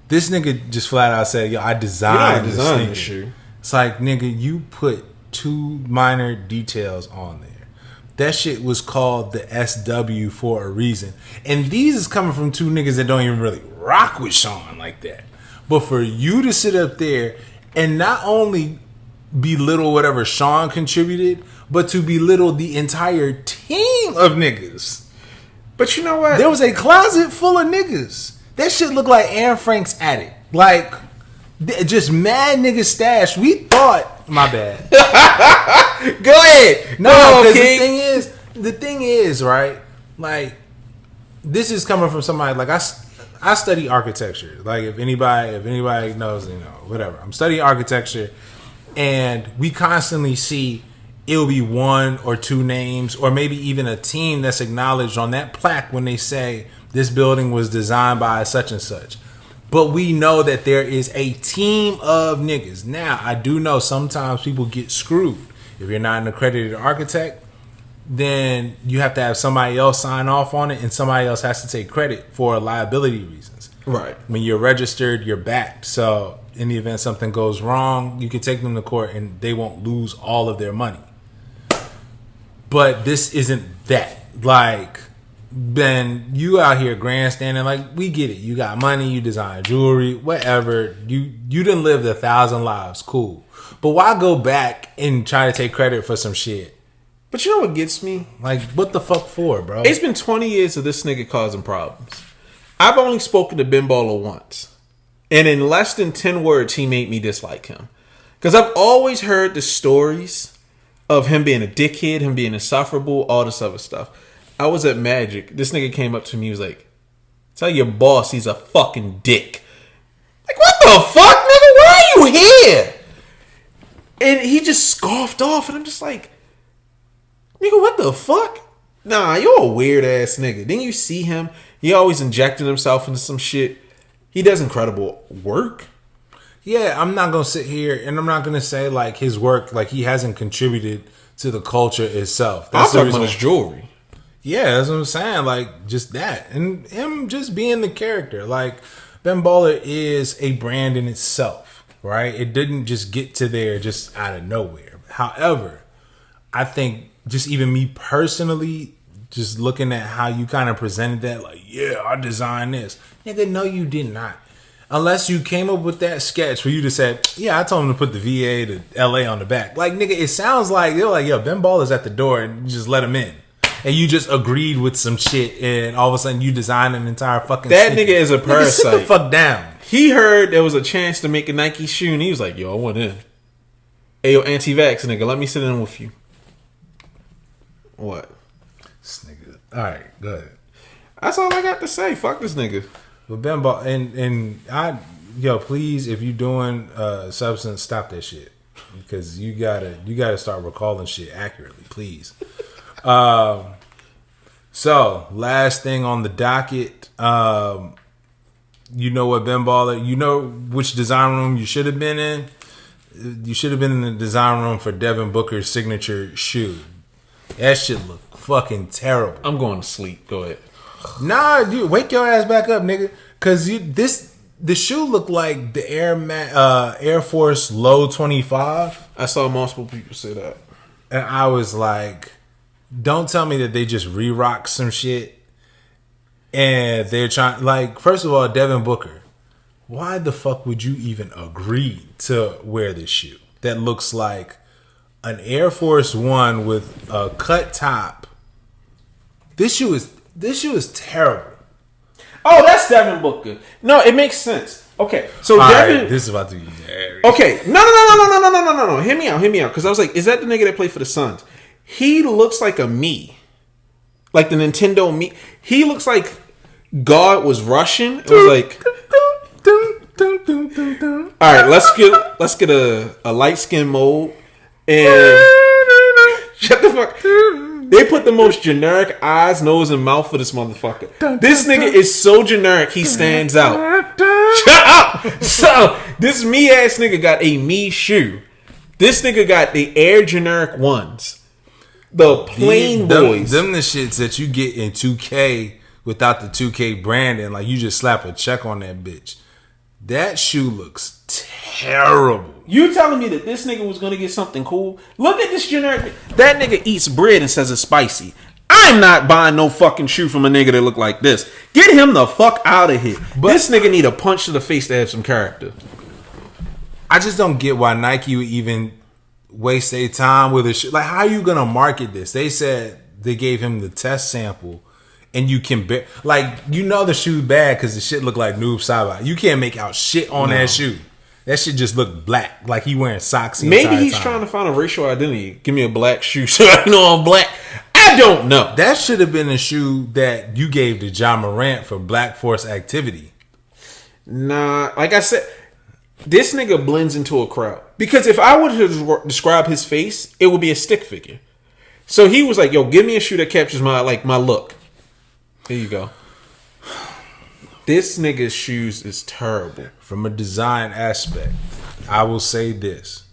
This nigga just flat out said, yo, I designed this shoe. It's like, nigga, you put two minor details on there. That shit was called the SW for a reason. And these is coming from two niggas that don't even really rock with Sean like that. But for you to sit up there and not only belittle whatever Sean contributed, but to belittle the entire team of niggas. But you know what? There was a closet full of niggas. That shit looked like Anne Frank's attic. Like, just mad niggas stashed. We thought, my bad. Go ahead. No, because the thing is, right? Like, this is coming from somebody, like, I study architecture. Like, if anybody knows, you know, whatever. I'm studying architecture, and we constantly see it'll be one or two names, or maybe even a team that's acknowledged on that plaque when they say this building was designed by such and such. But we know that there is a team of niggas. Now, I do know sometimes people get screwed. If you're not an accredited architect, then you have to have somebody else sign off on it, and somebody else has to take credit for liability reasons. Right. When you're registered, you're backed. So in the event something goes wrong, you can take them to court and they won't lose all of their money. But this isn't that. Like, Ben, you out here grandstanding. Like, we get it. You got money, you design jewelry, whatever. You done lived 1,000 lives. Cool. But why go back and try to take credit for some shit? But you know what gets me? Like, what the fuck for, bro? It's been 20 years of this nigga causing problems. I've only spoken to Ben Baller once. And in less than 10 words, he made me dislike him. Because I've always heard the stories of him being a dickhead, him being insufferable, all this other stuff. I was at Magic. This nigga came up to me. He was like, tell your boss he's a fucking dick. Like, what the fuck, nigga? Why are you here? And he just scoffed off. And I'm just like, nigga, what the fuck? Nah, you're a weird ass nigga. Didn't you see him? He always injecting himself into some shit. He does incredible work. Yeah, I'm not going to sit here and I'm not going to say like his work, like he hasn't contributed to the culture itself. That's I'm talking about his jewelry. Yeah, that's what I'm saying. Like, just that. And him just being the character. Like, Ben Baller is a brand in itself, right? It didn't just get to there just out of nowhere. However, I think just even me personally, just looking at how you kind of presented that, like, yeah, I designed this. Nigga, no, you did not. Unless you came up with that sketch where you just said, yeah, I told him to put the VA to LA on the back. Like, nigga, it sounds like, they're like, yo, Ben Baller's at the door and you just let him in. And you just agreed with some shit, and all of a sudden you designed an entire fucking that sneaker. Nigga is a parasite. Nigga, sit the fuck down. He heard there was a chance to make a Nike shoe, and he was like, yo, I want in. Hey, yo, anti-vax nigga, let me sit in with you. What? This nigga. Alright, go ahead. That's all I got to say. Fuck this nigga. But Ben Ball, and I, yo, please, if you doing substance, stop that shit. Because you gotta start recalling shit accurately, please. So last thing on the docket, you know what, Ben Baller, you know which design room you should have been in? You should have been in the design room for Devin Booker's signature shoe. That shit look fucking terrible. I'm going to sleep. Go ahead. Nah, dude, wake your ass back up, nigga. Cause the shoe looked like the Air Force Low 25. I saw multiple people say that. And I was like, don't tell me that they just re-rock some shit and they're trying, like, first of all, Devin Booker, why the fuck would you even agree to wear this shoe that looks like an Air Force One with a cut top? This shoe is terrible. Oh, that's Devin Booker. No, it makes sense. Okay, so all Devin, right, this is about to be hilarious. Okay, no. Hear me out. Because I was like, is that the nigga that played for the Suns? He looks like a me, like the Nintendo me. He looks like God was Russian. It was like, all right, let's get a light skin mold and shut the fuck. They put the most generic eyes, nose, and mouth for this motherfucker. This nigga is so generic, he stands out. Shut up! So, this me-ass nigga got a me shoe. This nigga got the Air generic ones. The plain boys. Them the shits that you get in 2K without the 2K branding. Like, you just slap a check on that bitch. That shoe looks terrible. You telling me that this nigga was gonna get something cool? Look at this generic. That nigga eats bread and says it's spicy. I'm not buying no fucking shoe from a nigga that look like this. Get him the fuck out of here. But this nigga need a punch to the face to have some character. I just don't get why Nike would even waste their time with a shoe. Like, how are you gonna market this? They said they gave him the test sample. And you can like, you know the shoe bad because the shit look like Noob Saibot. You can't make out shit on that shoe. That shit just look black, like he wearing socks. Maybe he's trying to find a racial identity. Give me a black shoe so I know I'm black. I don't know. That should have been a shoe that you gave to John Morant for Black Force activity. Nah, like I said, this nigga blends into a crowd. Because if I were to describe his face, it would be a stick figure. So he was like, "Yo, give me a shoe that captures my look." There you go. This nigga's shoes is terrible. From a design aspect, I will say this.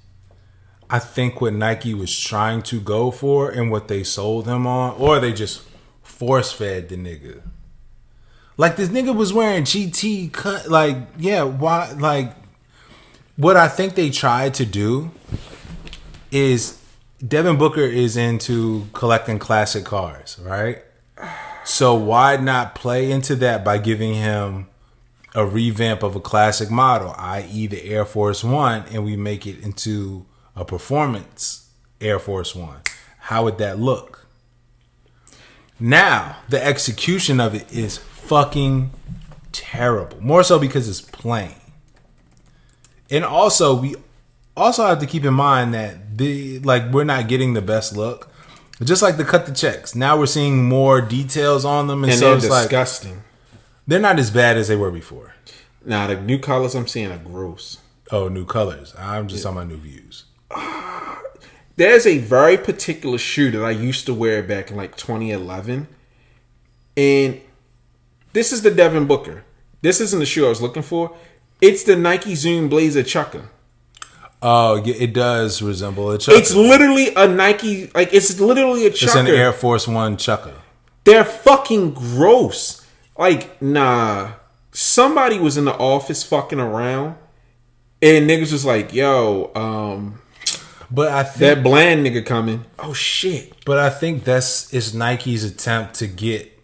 I think what Nike was trying to go for and what they sold him on, or they just force fed the nigga. Like, this nigga was wearing GT cut. Like, yeah, why? Like, what I think they tried to do is Devin Booker is into collecting classic cars, right? So why not play into that by giving him a revamp of a classic model, i.e. the Air Force One, and we make it into a performance Air Force One? How would that look? Now, the execution of it is fucking terrible. More so because it's plain. And also, we also have to keep in mind that we're not getting the best look. Just like the cut the checks. Now we're seeing more details on them, and so they're it's disgusting. Like they're not as bad as they were before. Nah, the new colors I'm seeing are gross. Oh, new colors. I'm just on my new views. There's a very particular shoe that I used to wear back in like 2011. And this is the Devin Booker. This isn't the shoe I was looking for. It's the Nike Zoom Blazer Chucker. Oh, yeah, it does resemble a Chucker. It's literally a Nike, like, it's literally a Chucker. It's an Air Force One Chucker. They're fucking gross. Like, nah. Somebody was in the office fucking around, and niggas was like, yo, but I think that bland nigga coming. Oh, shit. But I think it's Nike's attempt to get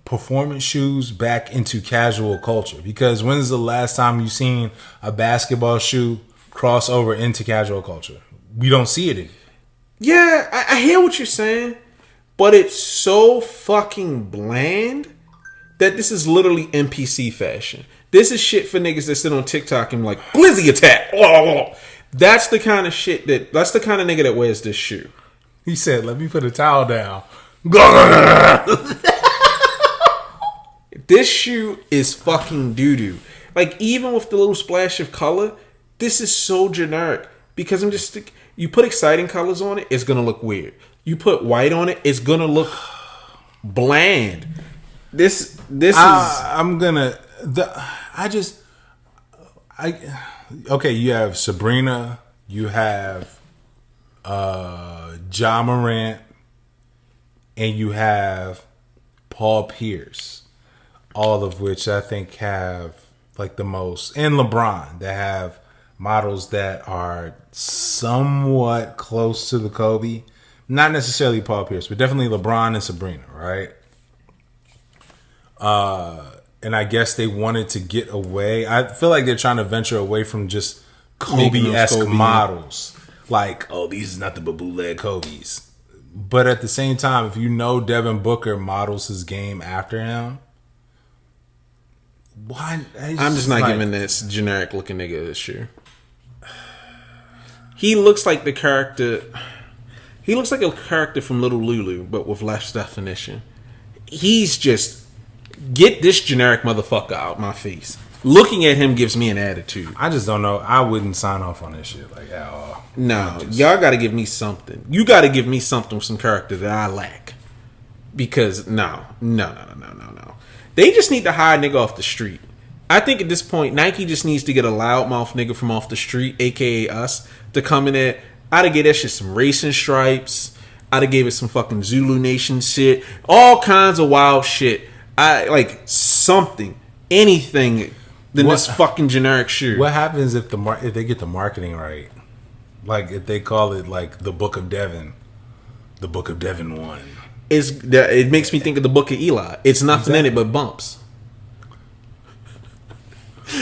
performance shoes back into casual culture. Because when's the last time you seen a basketball shoe cross over into casual culture? We don't see it anymore. Yeah, I hear what you're saying, but it's so fucking bland that this is literally NPC fashion. This is shit for niggas that sit on TikTok and be like, Glizzy attack. That's the kind of shit that's the kind of nigga that wears this shoe. He said, let me put a towel down. This shoe is fucking doo-doo. Like, even with the little splash of color, this is so generic. Because you put exciting colors on it, it's gonna look weird. You put white on it, it's gonna look bland. This is. Okay, you have Sabrina, you have Ja Morant, and you have Paul Pierce. All of which I think have like the most, and LeBron, that have models that are somewhat close to the Kobe. Not necessarily Paul Pierce, but definitely LeBron and Sabrina, right? And I guess they wanted to get away. I feel like they're trying to venture away from just Kobe-esque models. Like, oh, these is not the bootleg Kobe's. But at the same time, if you know Devin Booker models his game after him, why? I'm just not giving this generic looking nigga this shoe. He looks like the character. He looks like a character from Little Lulu, but with less definition. He's just, get this generic motherfucker out my face. Looking at him gives me an attitude. I just don't know. I wouldn't sign off on this shit like at all. No, y'all got to give me something. You got to give me something with some character that I lack. Because no. They just need to hire a nigga off the street. I think at this point, Nike just needs to get a loudmouth nigga from off the street, aka us, to come in there. I'd have gave that shit some racing stripes. I'd have gave it some fucking Zulu Nation shit. All kinds of wild shit. I like something, anything than this fucking generic shoe. What happens if they get the marketing right? Like if they call it like the Book of Devin, the Book of Devin 1. It makes me think of the Book of Eli. It's nothing in it but bumps.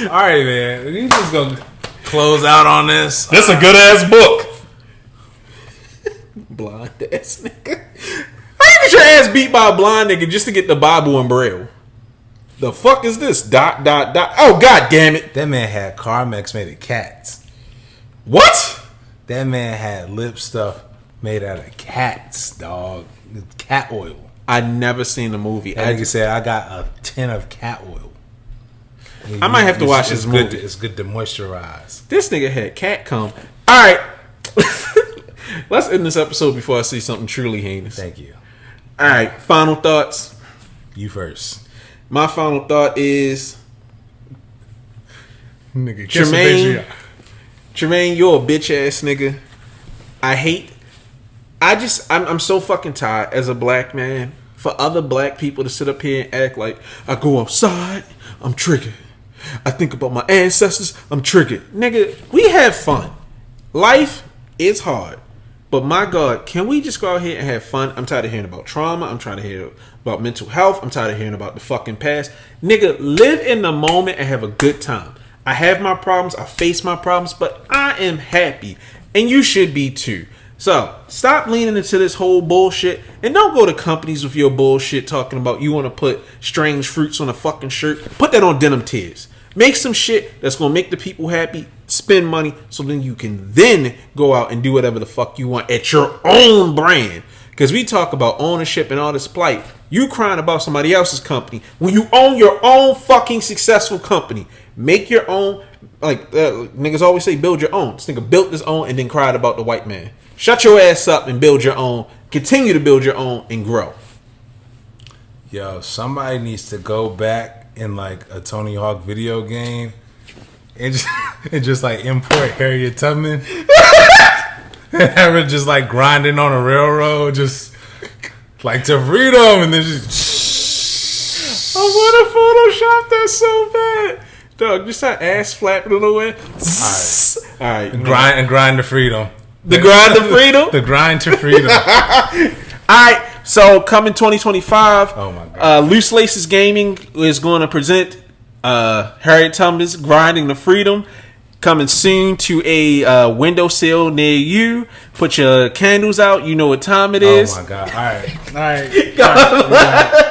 All right, man. We just gonna close out on this. That's a good ass book. Blind ass nigga. How you get your ass beat by a blind nigga just to get the Bible in Braille? The fuck is this? ... Oh, god damn it. That man had Carmex made of cats. What? That man had lip stuff made out of cats, dog. Cat oil. I'd never seen the movie. That nigga said, I got a tin of cat oil. I might have to watch this movie. It's good to moisturize. This nigga had cat cum. Alright. Let's end this episode before I see something truly heinous. Thank you. Alright, final thoughts. You first. My final thought is, Nigga, Tremaine, you're a bitch ass nigga. I'm so fucking tired as a black man for other black people to sit up here and act like I go outside, I'm triggered. I think about my ancestors, I'm triggered. Nigga, we have fun. Life is hard. But my God, can we just go out here and have fun? I'm tired of hearing about trauma. I'm tired of hearing about mental health. I'm tired of hearing about the fucking past. Nigga, live in the moment and have a good time. I have my problems. I face my problems. But I am happy. And you should be too. So, stop leaning into this whole bullshit. And don't go to companies with your bullshit talking about you want to put strange fruits on a fucking shirt. Put that on denim tears. Make some shit that's going to make the people happy. Spend money so then you can then go out and do whatever the fuck you want at your own brand. Because we talk about ownership and all this plight. You crying about somebody else's company when you own your own fucking successful company. Make your own. Like niggas always say, build your own. This nigga built his own and then cried about the white man. Shut your ass up and build your own. Continue to build your own and grow. Yo, somebody needs to go back in like a Tony Hawk video game and just like import Harriet Tubman and have her just like grinding on a railroad, just like to freedom, and then just I want to Photoshop that so bad. Dog, just her ass flapping a little bit. All right. Grind to freedom. The grind to freedom? The grind to freedom. Alright, so coming 2025, oh my God. Loose Laces Gaming is going to present Harriet Tubman's Grinding to Freedom. Coming soon to a windowsill near you. Put your candles out. You know what time it is. Oh my God. Alright.